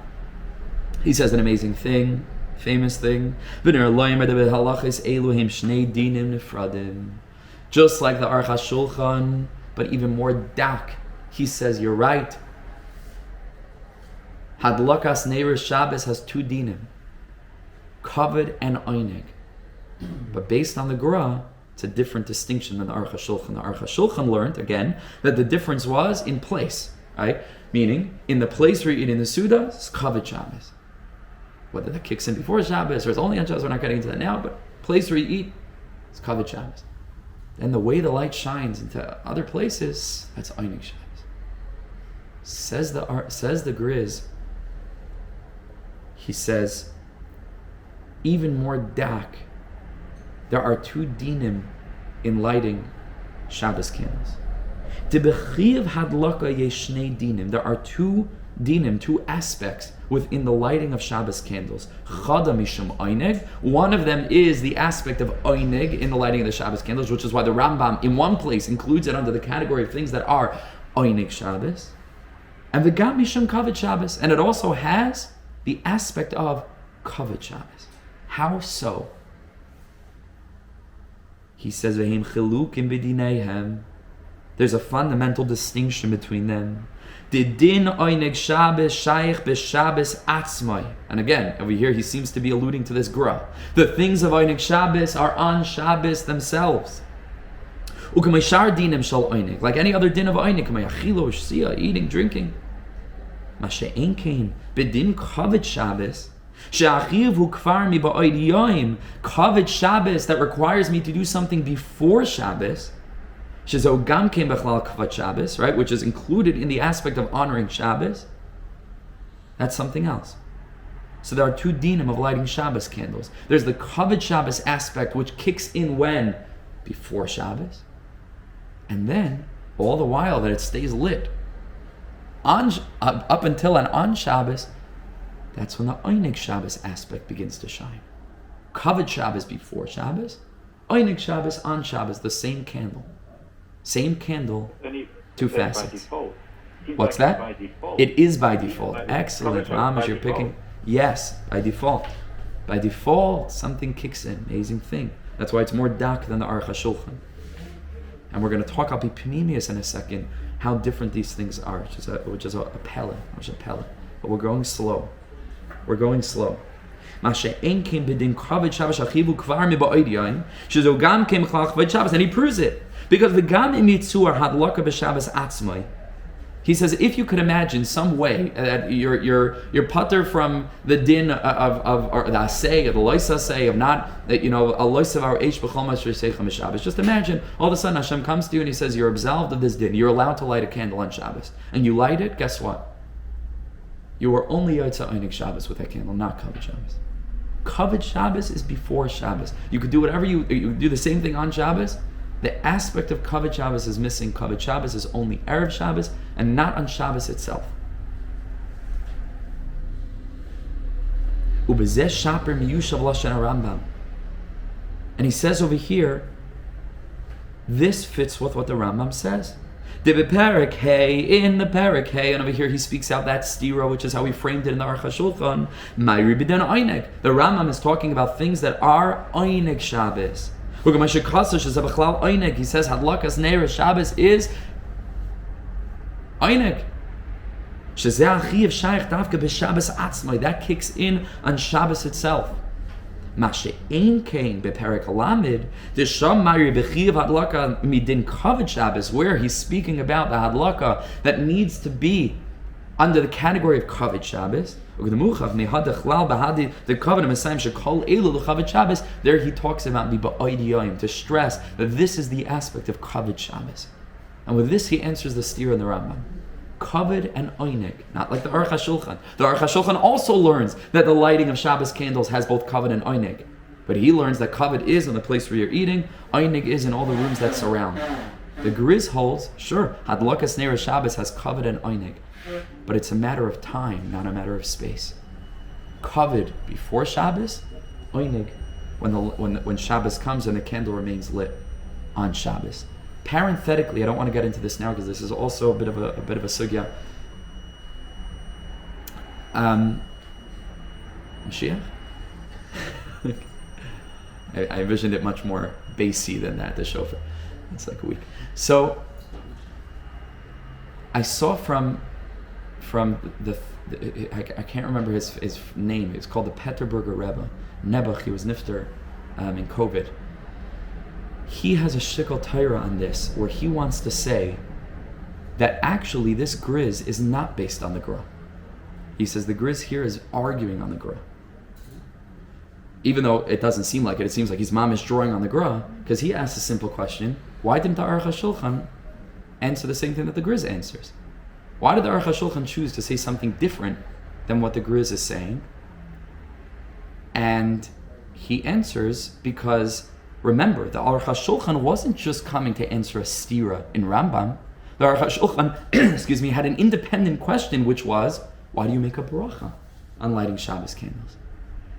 D: He says an amazing thing, famous thing. V'ner Eloyimar de halachis eluhim shnei dinim nefradim. Just like the Aruch HaShulchan, but even more dak. He says, you're right. Hadlakas Neiros Shabbos has two dinim. Kavod and Oneg. But based on the Gra, it's a different distinction than the Aruch HaShulchan. The Aruch HaShulchan learned, again, that the difference was in place, right? Meaning, in the place where you eat in the Suda, it's Kavod Shabbos. Whether that kicks in before Shabbos or it's only on Shabbos, we're not getting into that now, but place where you eat, it's Kavod Shabbos. And the way the light shines into other places, that's Oneg Shabbos. Says the Griz, he says, even more dak, there are two dinim in lighting Shabbos candles. There are two dinim, two aspects within the lighting of Shabbos candles. One of them is the aspect of Oneg in the lighting of the Shabbos candles, which is why the Rambam in one place includes it under the category of things that are Oneg Shabbos. And the Gam Mishum Kavod Shabbos, and it also has the aspect of Kavod Shabbos. How so? He says, there's a fundamental distinction between them. The din Oneg Shabbos shaykh b'Shabbos atzmai. And again, over here he seems to be alluding to this gra. The things of Oneg Shabbos are on Shabbos themselves. U'kamashar dinim shal Oneg, like any other din of Oneg, kamayachilo, shia, eating, drinking. Mashe'en kein b'din Kavod Shabbos. Kavod Shabbos that requires me to do something before Shabbos, right, which is included in the aspect of honoring Shabbos, that's something else. So there are two dinim of lighting Shabbos candles. There's the Kavod Shabbos aspect, which kicks in when? Before Shabbos. And then, all the while that it stays lit, up until and on Shabbos, that's when the Oneg Shabbos aspect begins to shine. Kavod Shabbos before Shabbos, Oneg Shabbos on Shabbos, the same candle. Same candle, two facets. What's that? It is by default. Excellent, Amish, you're picking. Yes, by default. By default, something kicks in. Amazing thing. That's why it's more dak than the Aruch HaShulchan. And we're going to talk about penimiyus in a second, how different these things are, which is a pella. But we're going slow. And he proves it because the gam im yitzur hadlaka b'Shabbos atzmai. He says, if you could imagine some way that you're putter from the din of or the asay, or the lois asay, of not, that a lois of our eish b'chol masher seichem Shabbos. Just imagine, all of a sudden Hashem comes to you and He says, you're absolved of this din. You're allowed to light a candle on Shabbos. And you light it, guess what? You are only Yotze Oneg Shabbos with that candle, not Kavod Shabbos. Kavod Shabbos is before Shabbos. You could do whatever you do the same thing on Shabbos. The aspect of Kavod Shabbos is missing. Kavod Shabbos is only Erev Shabbos and not on Shabbos itself. Ubezeh shaper miyushav lashon Rambam. And he says over here, this fits with what the Rambam says. In the Perek Hey, and over here he speaks out that stira, which is how we framed it in the Aruch HaShulchan. The Rambam is talking about things that are Oneg Shabbos. He says hadlakas neir Shabbos is Oneg. That kicks in on Shabbos itself. Mashe'ein kain beperek halamid desham mari bechiv hadlaka midin Kavod Shabbos, where he's speaking about the hadlaka that needs to be under the category of Kavod Shabbos. The Kavod Messianic shekol elu l'Kavod Shabbos. There he talks about b'oidiyim, to stress that this is the aspect of Kavod Shabbos. And with this he answers the steer in the Rambam. Kavod and Oneg, not like the Aruch HaShulchan. The Aruch HaShulchan also learns that the lighting of Shabbos candles has both Kavod and Oneg. But he learns that Kavod is in the place where you're eating, Oneg is in all the rooms that surround. The Griz holds, sure, hadlakas neir Shabbos has Kavod and Oneg. But it's a matter of time, not a matter of space. Kavod before Shabbos, Oneg when Shabbos comes and the candle remains lit on Shabbos. Parenthetically, I don't want to get into this now because this is also a bit of a sugya. Mashiach? I envisioned it much more bassy than that, the shofar. It's like a week. So I saw from the I can't remember his name. It's called the Peterburger Rebbe. Nebuch, he was nifter in COVID. He has a shikol Torah on this, where he wants to say that actually this Griz is not based on the Gra. He says the Griz here is arguing on the Gra. Even though it doesn't seem like it, it seems like his mom is drawing on the Gra, because he asks a simple question: why didn't the Aruch HaShulchan answer the same thing that the Griz answers? Why did the Aruch HaShulchan choose to say something different than what the Griz is saying? And he answers because, remember, the Aruch HaShulchan wasn't just coming to answer a stira in Rambam. The Aruch HaShulchan, had an independent question, which was, why do you make a bracha on lighting Shabbos candles?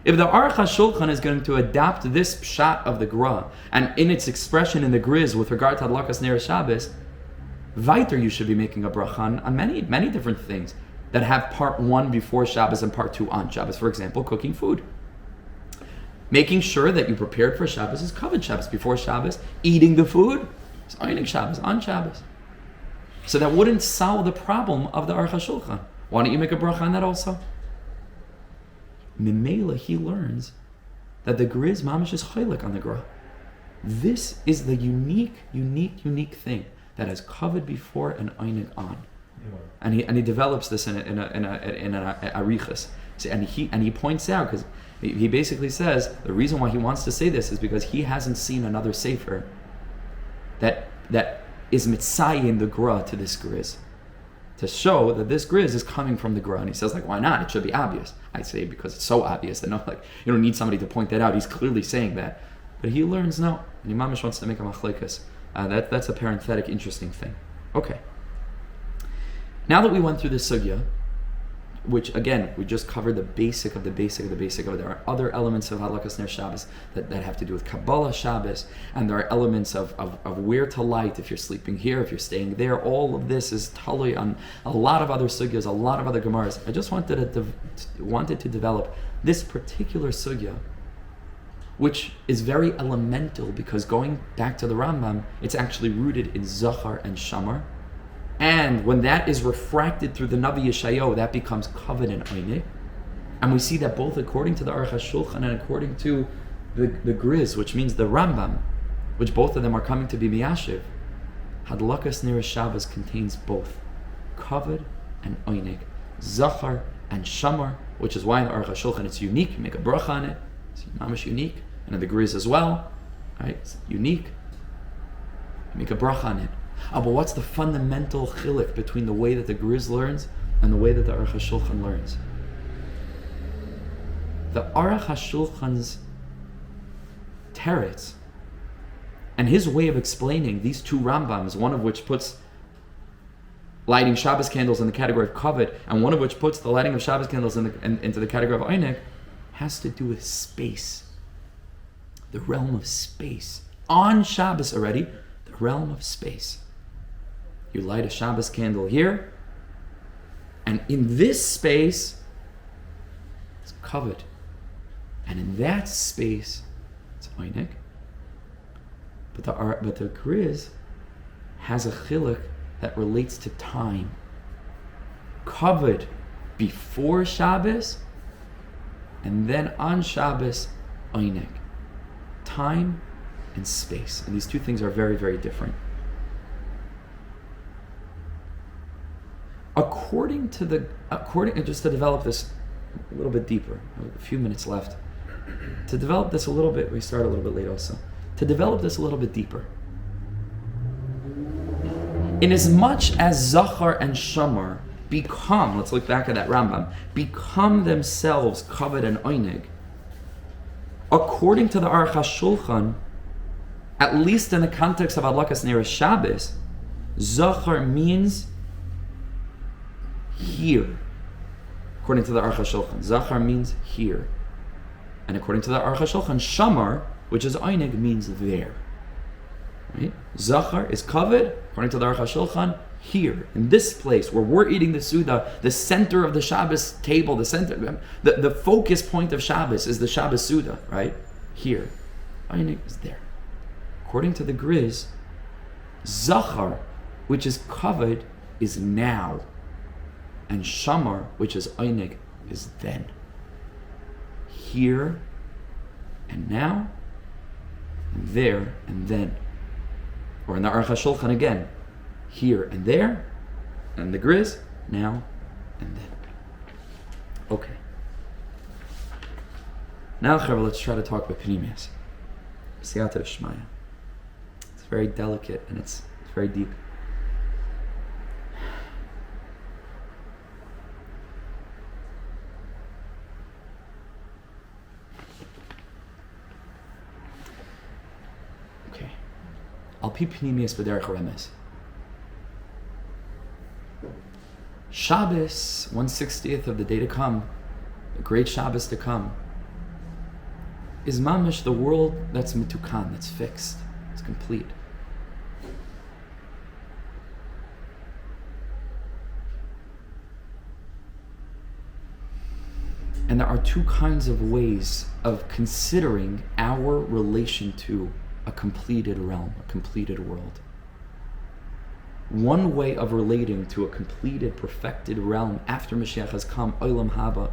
D: If the Aruch HaShulchan is going to adapt this pshat of the Gra, and in its expression in the Griz with regard to hadlakas neir Shabbos, weiter you should be making a bracha on many, many different things that have part 1 before Shabbos and part 2 on Shabbos. For example, cooking food. Making sure that you prepared for Shabbos is Kavod Shabbos before Shabbos. Eating the food is Oneg Shabbos on Shabbos. So that wouldn't solve the problem of the Aruch HaShulchan. Why don't you make a bracha on that also? Mimela, he learns that the Griz mamash is chaylik on the Gra. This is the unique thing that has Kavod before and Oneg on. And he develops this in a arichas. And he points out, because he basically says the reason why he wants to say this is because he hasn't seen another sefer that is mitzayin the Gra to this Griz, to show that this Griz is coming from the Gra. And he says, like, why not? It should be obvious. I say because it's so obvious that you don't need somebody to point that out. He's clearly saying that. But he learns no. And Imamish wants to make a machlekes. That's a parenthetic interesting thing. Okay. Now that we went through this sugya, which again, we just covered the basic of the basic of the basic of it. There are other elements of hadlakas neir Shabbos that have to do with Kabbalah Shabbos, and there are elements of where to light, if you're sleeping here, if you're staying there. All of this is talui on a lot of other sugyas, a lot of other gemaras. I just wanted to develop this particular sugya, which is very elemental, because going back to the Rambam, it's actually rooted in Zachar and Shamar. And when that is refracted through the Navi Yeshayahu, that becomes Kavod and Oneg. And we see that both according to the Aruch HaShulchan and according to the Griz, which means the Rambam, which both of them are coming to be miyashiv, hadlakas neir Shabbos contains both Kavod and Oneg, Zachar and Shamar, which is why in the Aruch HaShulchan it's unique. You make a bracha on it. It's mamish unique, and in the Griz as well, right? It's unique. You make a bracha on it. But what's the fundamental chiluk between the way that the Griz learns and the way that the Aruch HaShulchan learns? The Aruch HaShulchan's teretz and his way of explaining these two Rambams, one of which puts lighting Shabbos candles in the category of Kavod, and one of which puts the lighting of Shabbos candles into the category of Oneg, has to do with space. The realm of space. On Shabbos already, the realm of space. You light a Shabbos candle here, and in this space, it's Kavod. And in that space, it's Oneg. But the Griz has a chiluk that relates to time. Kavod before Shabbos, and then on Shabbos, Oneg. Time and space. And these two things are very, very different. Just to develop this a little bit deeper, a few minutes left. To develop this a little bit, we start a little bit late also. To develop this a little bit deeper. In as much as Zachar and Shamar become, let's look back at that Rambam, become themselves Kavod and Oneg, according to the Aruch HaShulchan, at least in the context of Adlakas Neiros Shabbos, Zachar means here. According to the Aruch HaShulchan, Zachar means here. And according to the Aruch HaShulchan, Shamar, which is Oneg, means there. Right? Zachar is Kavod, according to the Aruch HaShulchan, here, in this place where we're eating the Suda, the center of the Shabbos table, the focus point of Shabbos is the Shabbos Suda, right? Here. Oneg is there. According to the Griz, Zachar, which is Kavod, is now. And Shamar, which is Oneg, is then. Here and now, and there and then. Or in the Aruch HaShulchan again, here and there, and the Griz, now and then. Okay. Now, Chaver, let's try to talk about penimiyus. Siyata Shmaya. It's very delicate and it's very deep. Al pi penimiyus b'derech haremes. Shabbos, 1/60th of the day to come, the great Shabbos to come, is mamish the world that's mitukan, that's fixed, it's complete. And there are two kinds of ways of considering our relation to a completed realm, a completed world. One way of relating to a completed, perfected realm after Mashiach has come, Olam Haba,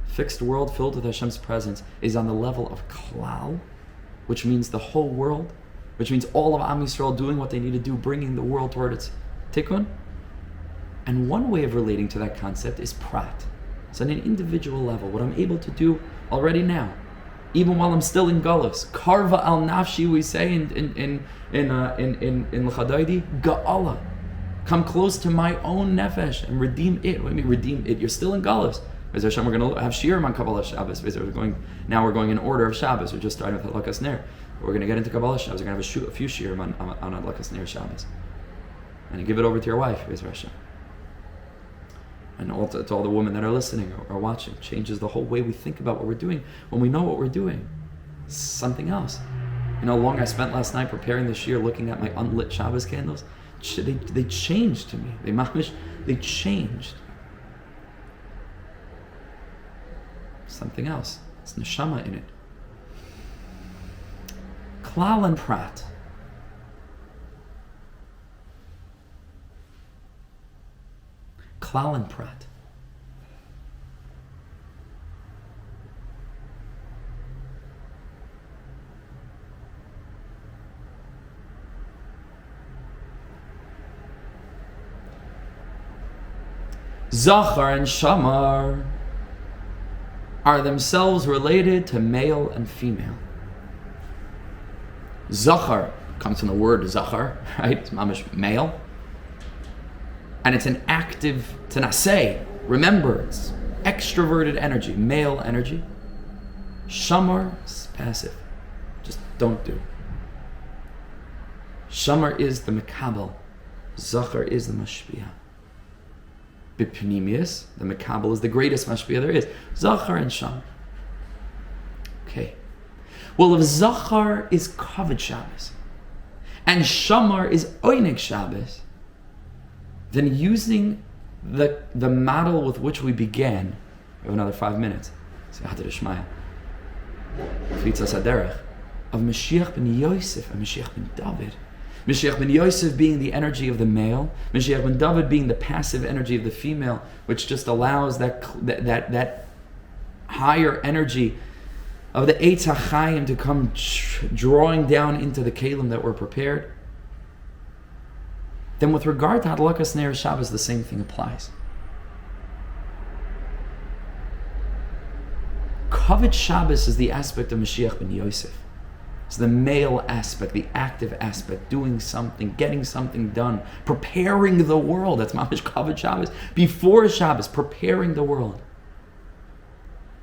D: fixed world filled with Hashem's presence, is on the level of klal, which means the whole world, which means all of Am Yisrael doing what they need to do, bringing the world toward its tikkun. And one way of relating to that concept is prat. It's on an individual level, what I'm able to do already now. Even while I'm still in Galus, karva al nafshi, we say in L'chadaidi, ga'ala, come close to my own nefesh and redeem it. What do you mean redeem it? You're still in Galus. We're going to have shiur on Kabbalah Shabbos. Now we're going in order of Shabbos. We're just starting with halachic Ner. We're going to get into Kabbalah Shabbos. We're going to have a few shiur on halachic Ner Shabbos, and you give it over to your wife, Hashem. And to all the women that are listening or watching, changes the whole way we think about what we're doing. When we know what we're doing, it's something else. You know how long I spent last night preparing this year, looking at my unlit Shabbos candles? They changed to me. They changed. Something else. It's neshama in it. Klal and prat. Klal and prat. Zachar and Shamar are themselves related to male and female. Zachar comes from the word Zachar, right? It's mamish male. And it's an active tenaseh, remembrance, extroverted energy, male energy. Shamar is passive, just don't do. Shamar is the mekabel, Zachar is the mashpia. Penimiyus, the mekabel is the greatest mashpia there is. Zachar and Shamar. Okay. Well, if Zachar is Kavod Shabbos and Shamar is Oneg Shabbos, then using the model with which we began, we have another 5 minutes. HaTorah of Mashiach ben Yosef and Mashiach ben David. Mashiach ben Yosef being the energy of the male, Mashiach ben David being the passive energy of the female, which just allows that higher energy of the Eitz HaChaim to come drawing down into the kelim that were prepared. Then with regard to Hadlakas Ner Shabbos, the same thing applies. Kavod Shabbos is the aspect of Mashiach ben Yosef. It's the male aspect, the active aspect, doing something, getting something done, preparing the world. That's mamish Kavod Shabbos. Before Shabbos, preparing the world.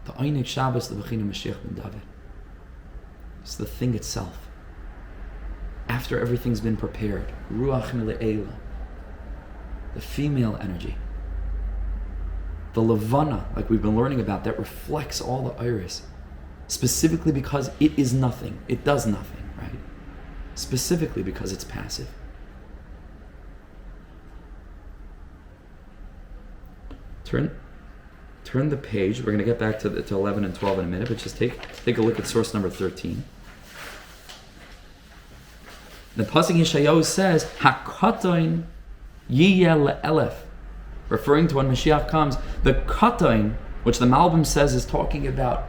D: The Oneg Shabbos, the Bechina Mashiach ben David. It's the thing itself. After everything's been prepared, Ruach Mile'ela, the female energy. The Levana, like we've been learning about, that reflects all the iris. Specifically because it is nothing. It does nothing, right? Specifically because it's passive. Turn the page. We're going to get back to 11 and 12 in a minute, but just take a look at source number 13. The Pasuk Yeshayahu says, HaKatoin Yiyeh le'elef, referring to when Mashiach comes. The Katoin, which the Malbim says is talking about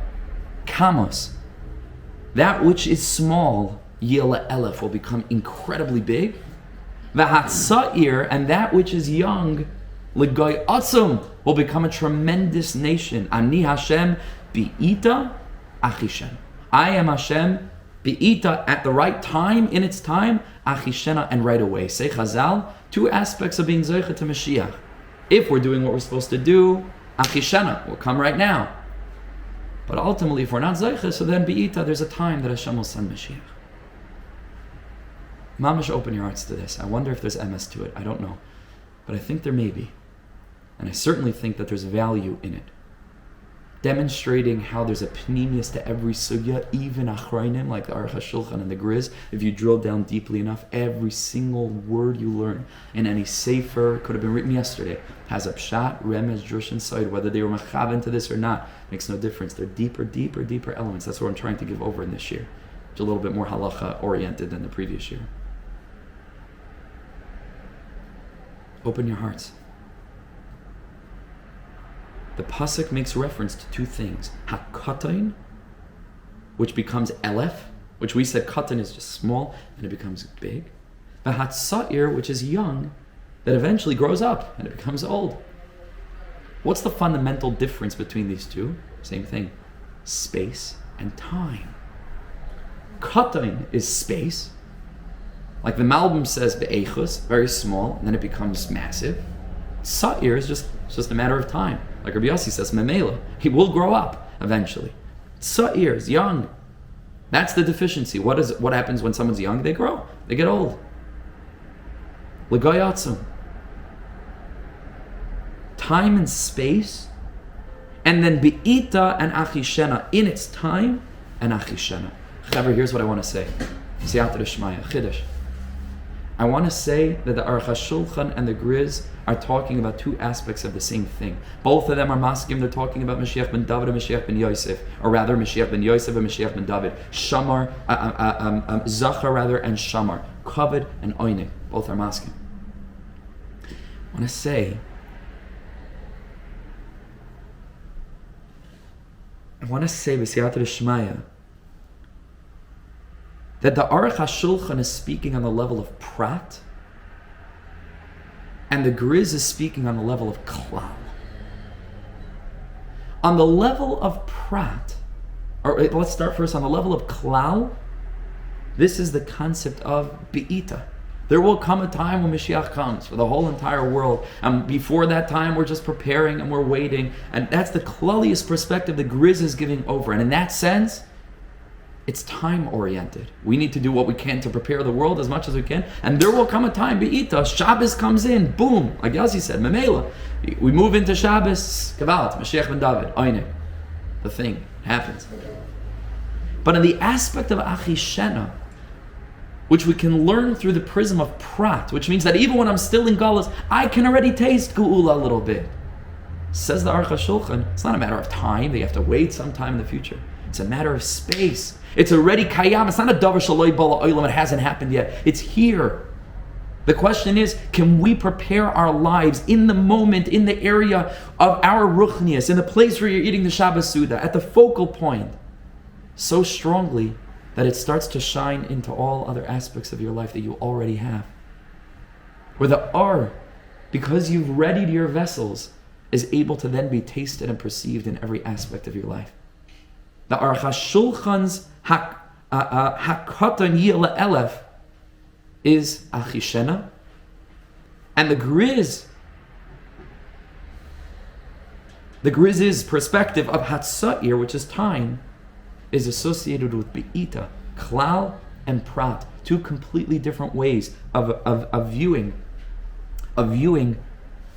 D: Kamos, that which is small, Yiyeh le'elef, will become incredibly big. V'hatzair, and that which is young, L'goy atzum, will become a tremendous nation. Ani Hashem bi'ita achishen. I am Hashem bi'ita, at the right time, in its time, achishena, and right away. Say Chazal, two aspects of being Zoicha to Mashiach. If we're doing what we're supposed to do, achishena will come right now. But ultimately, if we're not Zoicha, so then bi'ita, there's a time that Hashem will send Mashiach. Mamash, open your hearts to this. I wonder if there's MS to it. I don't know. But I think there may be. And I certainly think that there's value in it. Demonstrating how there's a penimiyus to every sugya, even Ashreinu, like the Aruch HaShulchan and the Griz. If you drill down deeply enough, every single word you learn in any sefer, could have been written yesterday, has a pshat, remez, drush, and side. Whether they were mechaven to this or not, makes no difference. They're deeper elements. That's what I'm trying to give over in this year. It's a little bit more halacha oriented than the previous year. Open your hearts. The pasuk makes reference to two things: hakatan, which becomes elef, which we said katan is just small and it becomes big. V'hatzair, which is young, that eventually grows up and it becomes old. What's the fundamental difference between these two? Same thing: space and time. Katan is space, like the Malbim says, be'echus, very small, and then it becomes massive. Sa'ir is just a matter of time. Like Rabbi Yossi says, memela, he will grow up eventually. Sa'ir is young. That's the deficiency. What happens when someone's young? They grow. They get old. L'goyatzum. Time and space, and then be'ita and achishena, in its time and achishena. Chaver, here's what I want to say. Siyata d'shmaya, chiddush. I want to say that the Aruch HaShulchan and the Griz are talking about two aspects of the same thing. Both of them are maskim. They're talking about Mashiach ben David and Mashiach ben Yosef, or rather Mashiach ben Yosef and Mashiach ben David. Shamar, Zachar rather, and Shamar. Kavod and Oneg. Both are maskim. I want to say b'siyata d'shmaya, that the Aruch HaShulchan is speaking on the level of prat, and the Griz is speaking on the level of klal. On the level of prat, or let's start first on the level of klal, this is the concept of be'ita. There will come a time when Mashiach comes for the whole entire world. And before that time, we're just preparing and we're waiting. And that's the klaliest perspective the Griz is giving over. And in that sense, it's time-oriented. We need to do what we can to prepare the world as much as we can. And there will come a time, be'ita, Shabbos comes in, boom. Like Yossi said, memela. We move into Shabbos, Kavod, Mashiach ben David, Oneg. The thing happens. But in the aspect of Achishena, which we can learn through the prism of prat, which means that even when I'm still in Galus, I can already taste Geula a little bit. Says the Aruch HaShulchan, it's not a matter of time, that you have to wait some time in the future. It's a matter of space. It's already kayam. It's not a davar shaloi bala oilam. It hasn't happened yet. It's here. The question is, can we prepare our lives in the moment, in the area of our ruchnius, in the place where you're eating the Shabbos Suda, at the focal point, so strongly that it starts to shine into all other aspects of your life that you already have. Where the R, because you've readied your vessels, is able to then be tasted and perceived in every aspect of your life. The Aruch HaShulchan's hakatan yila elef is achishena, and the Griz's perspective of hatsair, which is time, is associated with be'ita, klal and prat, two completely different ways of viewing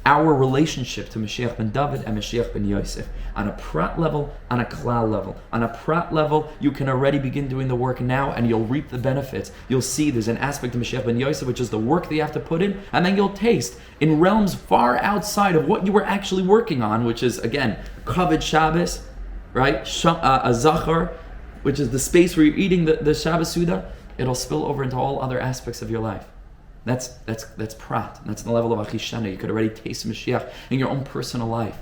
D: our relationship to Mashiach ben David and Mashiach ben Yosef. On a prat level, on a klal level. On a prat level, you can already begin doing the work now and you'll reap the benefits. You'll see there's an aspect of Mashiach ben Yosef, which is the work that you have to put in, and then you'll taste in realms far outside of what you were actually working on, which is, again, Kavod Shabbos, right? A zachar, which is the space where you're eating the Shabbos Suda. It'll spill over into all other aspects of your life. That's prat. That's the level of achishana. You could already taste Mashiach in your own personal life.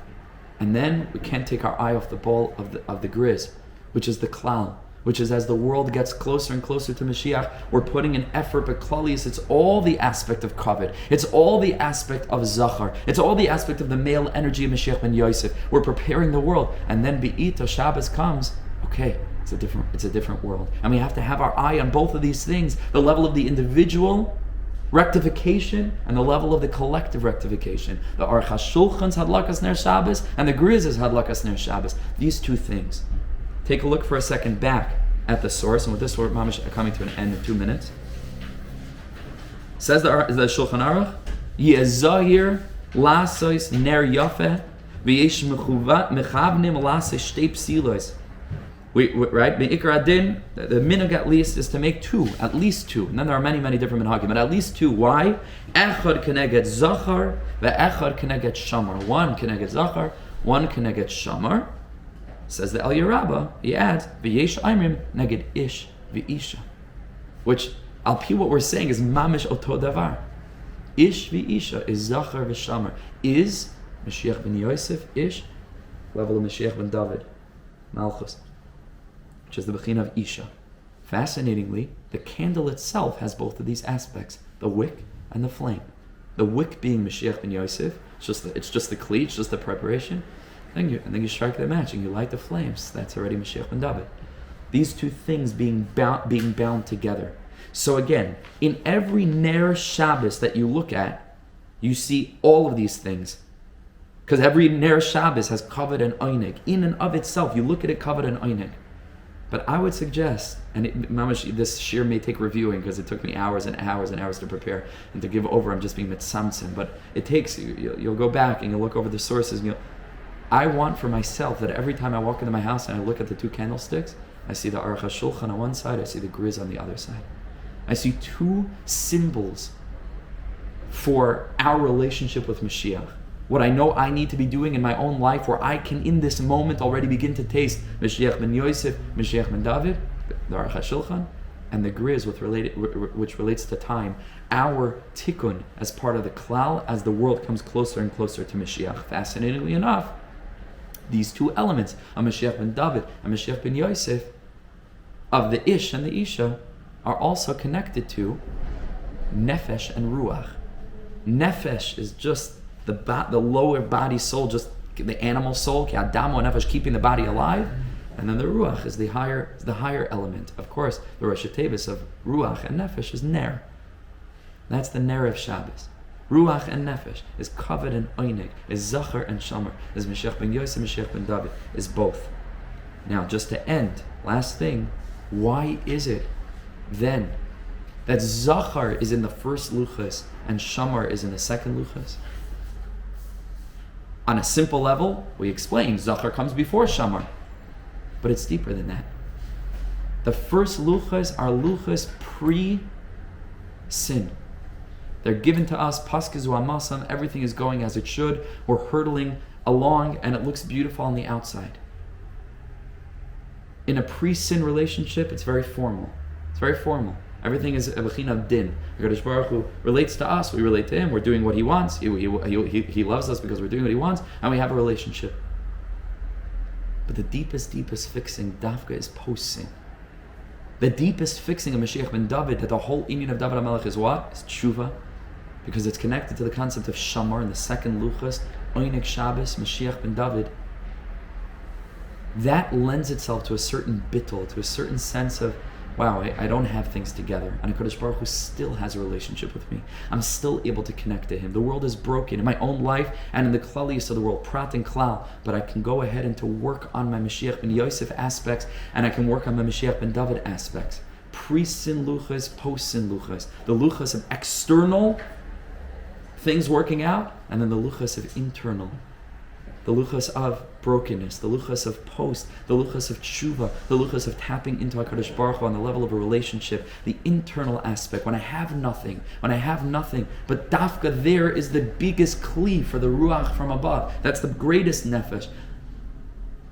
D: And then we can't take our eye off the ball of the Griz, which is the klal, which is as the world gets closer and closer to Mashiach, we're putting an effort, but klalius, it's all the aspect of kavod. It's all the aspect of zachar. It's all the aspect of the male energy of Mashiach ben Yosef. We're preparing the world. And then be'ita, Shabbos comes, okay, it's a different world. And we have to have our eye on both of these things, the level of the individual rectification and the level of the collective rectification. The Aruch HaShulchan's hadlakas ner Shabbos and the Griz's hadlakas ner Shabbos. These two things. Take a look for a second back at the source, and with this we're coming to an end in 2 minutes. Says the Shulchan Aruch, Yezahir lasois ner yafeh v'yesh mechavnim lasois shtei psilos. Right? Be'ikar adin, the minhag at least is to make at least two. And then there are many, many different minhagim, but at least two. Why? Echad keneget zachar, ve'echad keneget shamar. One keneget zachar, one keneget shamar. Says the Eliyah Rabbah, he adds, v'yesh aimrim neged ish v'isha. Which, al pi what we're saying is mamish oto davar. Ish v'isha is zachar v'shamar. Is Mashiach ben Yosef, ish, level of Mashiach ben David, Malchus, which is the Bechina of Isha. Fascinatingly, the candle itself has both of these aspects, the wick and the flame. The wick being Mashiach ben Yosef, it's just the kli, it's just the preparation, and then you strike the match and you light the flames. That's already Mashiach ben David. These two things being bound together. So again, in every Ner Shabbos that you look at, you see all of these things. Because every Ner Shabbos has Kavod and Oneg. In and of itself, you look at it, Kavod and Oneg. But I would suggest, and this shiur may take reviewing because it took me hours and hours and hours to prepare and to give over. I'm just being mitzamtzim, but it takes you'll go back and you'll look over the sources. And I want for myself that every time I walk into my house and I look at the two candlesticks, I see the Aruch HaShulchan on one side, I see the Griz on the other side. I see two symbols for our relationship with Mashiach. What I know I need to be doing in my own life, where I can in this moment already begin to taste Mashiach ben Yosef, Mashiach ben David, the Aruch HaShulchan, and the Griz which relates to time. Our tikkun as part of the klal as the world comes closer and closer to Mashiach. Fascinatingly enough, these two elements of Mashiach ben David and Mashiach ben Yosef, of the Ish and the Isha, are also connected to Nefesh and Ruach. Nefesh is just the lower body soul, just the animal soul, ki adamo nefesh, keeping the body alive. And then the ruach is the higher element. Of course, the Rosh Hashanah of ruach and nefesh is ner. That's the ner of Shabbos. Ruach and nefesh is kavod and oneg, is zachar and shamar, is Mashiach ben Yosef, Mashiach ben David, is both. Now, just to end, last thing, why is it then that zachar is in the first luchas and shamar is in the second luchas? On a simple level, we explain zachar comes before shamar. But it's deeper than that. The first luchas are luchas pre-sin. They're given to us, paskizu amasam, everything is going as it should. We're hurtling along and it looks beautiful on the outside. In a pre-sin relationship, it's very formal. It's very formal. Everything is a bechina of din. HaKadosh Baruch Hu relates to us, we relate to him, we're doing what he wants, he loves us because we're doing what he wants, and we have a relationship. But the deepest fixing, dafka, is post-sin. The deepest fixing of Mashiach ben David, that the whole inyan of David HaMelech is what? Is tshuva. Because it's connected to the concept of shamar in the second luchas, oneg Shabbos, Mashiach ben David. That lends itself to a certain bittul, to a certain sense of, wow, I don't have things together. And HaKadosh Baruch Hu still has a relationship with me. I'm still able to connect to him. The world is broken in my own life and in the klalius of the world, prat and klal. But I can go ahead and to work on my Mashiach ben Yosef aspects, and I can work on my Mashiach ben David aspects. Pre-sin luchas, post-sin luchas. The luchas of external things working out, and then the luchas of internal. The luchas of brokenness, the luchas of post, the luchas of tshuva, the luchas of tapping into HaKadosh Baruch Hu on the level of a relationship, the internal aspect, when I have nothing, but dafka there is the biggest kli for the ruach from above. That's the greatest nefesh.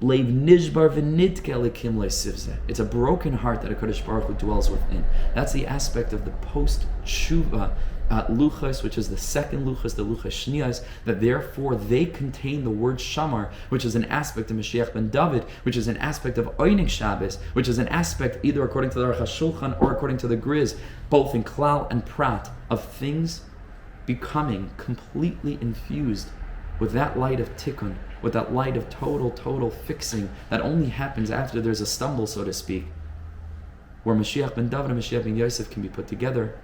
D: Leiv nishbar v'nidke elikim le'sivzeh. It's a broken heart that HaKadosh Baruch Hu dwells within. That's the aspect of the post-tshuva luchas, which is the second luchas, the luchas shniyas, that therefore they contain the word shamar, which is an aspect of Mashiach ben David, which is an aspect of oneg Shabbos, which is an aspect either according to the Aruch HaShulchan or according to the Griz, both in klal and prat, of things becoming completely infused with that light of tikkun, with that light of total fixing that only happens after there's a stumble, so to speak, where Mashiach ben David and Mashiach ben Yosef can be put together.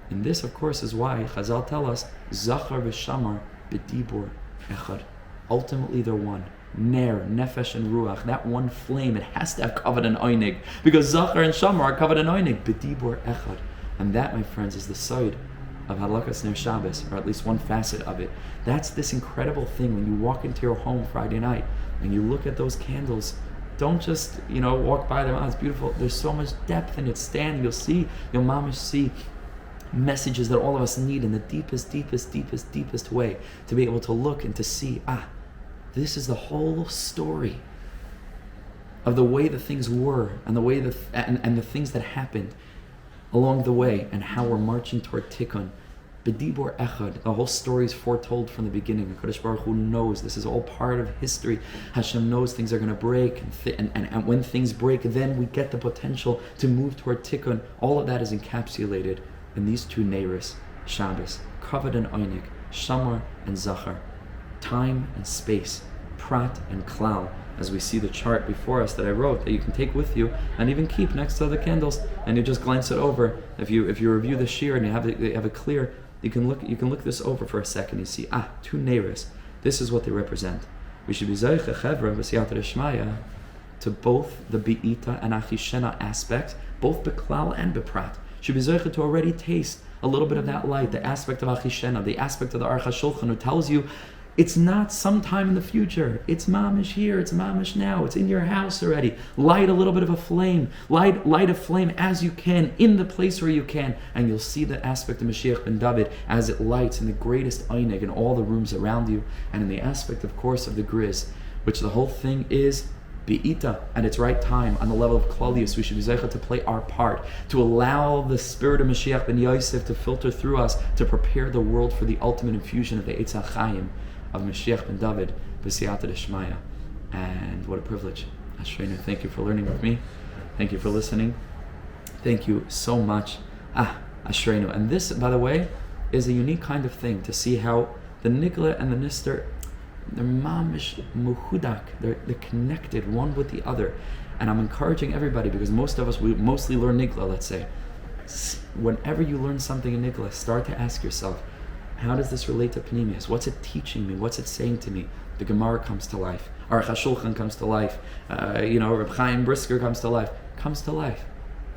D: And this, of course, is why Chazal tell us, Zachar v'Shamar b'dibur echad. Ultimately, they're one. Ner, nefesh, and ruach. That one flame, it has to have Kavod and Oneg, because Zachar and Shamar are Kavod and Oneg b'dibur echad. And that, my friends, is the side of halachic ner Shabbos, or at least one facet of it. That's this incredible thing when you walk into your home Friday night and you look at those candles. Don't just, walk by them. Oh, it's beautiful. There's so much depth in it. Stand, you'll mamish see messages that all of us need in the deepest way, to be able to look and to see, this is the whole story of the way the things were and the way and the things that happened along the way, and how we're marching toward tikkun. B'dibur echad, the whole story is foretold from the beginning. HaKadosh Baruch Hu knows this is all part of history. Hashem knows things are going to break, and when things break, then we get the potential to move toward tikkun. All of that is encapsulated in these two neiros, Shabbos, Kavod and Oneg, Shamar and Zachar, time and space, prat and klal, as we see the chart before us that I wrote, that you can take with you and even keep next to the candles, and you just glance it over. If you review the shiur and you have it clear, you can look this over for a second. You see, two neiros. This is what they represent. We should be zeicha chevra b'siyata d'shmaya to both the be'ita and achishena aspects, both beklal and beprat. Should be zeicha to already taste a little bit of that light, the aspect of achishena, the aspect of the Aruch HaShulchan, who tells you it's not sometime in the future. It's mamish here. It's mamish now. It's in your house already. Light a little bit of a flame. Light a flame as you can, in the place where you can, and you'll see the aspect of Mashiach ben David as it lights in the greatest oneg in all the rooms around you, and in the aspect, of course, of the Griz, which the whole thing is Be'ita at its right time on the level of klalius. We should be zeicha to play our part, to allow the spirit of Mashiach ben Yosef to filter through us, to prepare the world for the ultimate infusion of the Eitz HaChaim of Mashiach ben David b'siyata d'shmaya. And what a privilege. Ashreinu, thank you for learning with me. Thank you for listening. Thank you so much. Ashreinu. And this, by the way, is a unique kind of thing, to see how the Nigleh and the Nistar, they're mamish muhudak. They're connected one with the other. And I'm encouraging everybody, because most of us, we mostly learn Nigleh, let's say. Whenever you learn something in Nigleh, start to ask yourself, how does this relate to penimiyus? What's it teaching me? What's it saying to me? The Gemara comes to life. Aruch HaShulchan comes to life. Reb Chaim Brisker comes to life. Comes to life.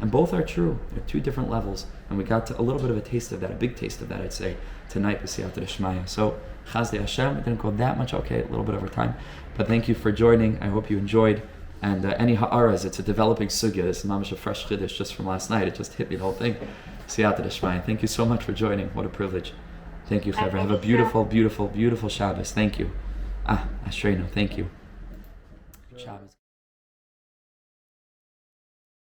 D: And both are true. They're two different levels. And we got a little bit of a taste of that, a big taste of that, I'd say, tonight with Siyata D'Shmaya. So, Chazdei Hashem, we didn't go that much, okay, a little bit over time. But thank you for joining. I hope you enjoyed. And any ha'aras, it's a developing sugya. This is mamash a fresh chiddush just from last night. It just hit me, the whole thing. Siyata D'Shmaya. Thank you so much for joining. What a privilege. Thank you, Chevra. Have a beautiful, beautiful, beautiful Shabbos. Thank you. Ashreinu. Thank you. Shabbos.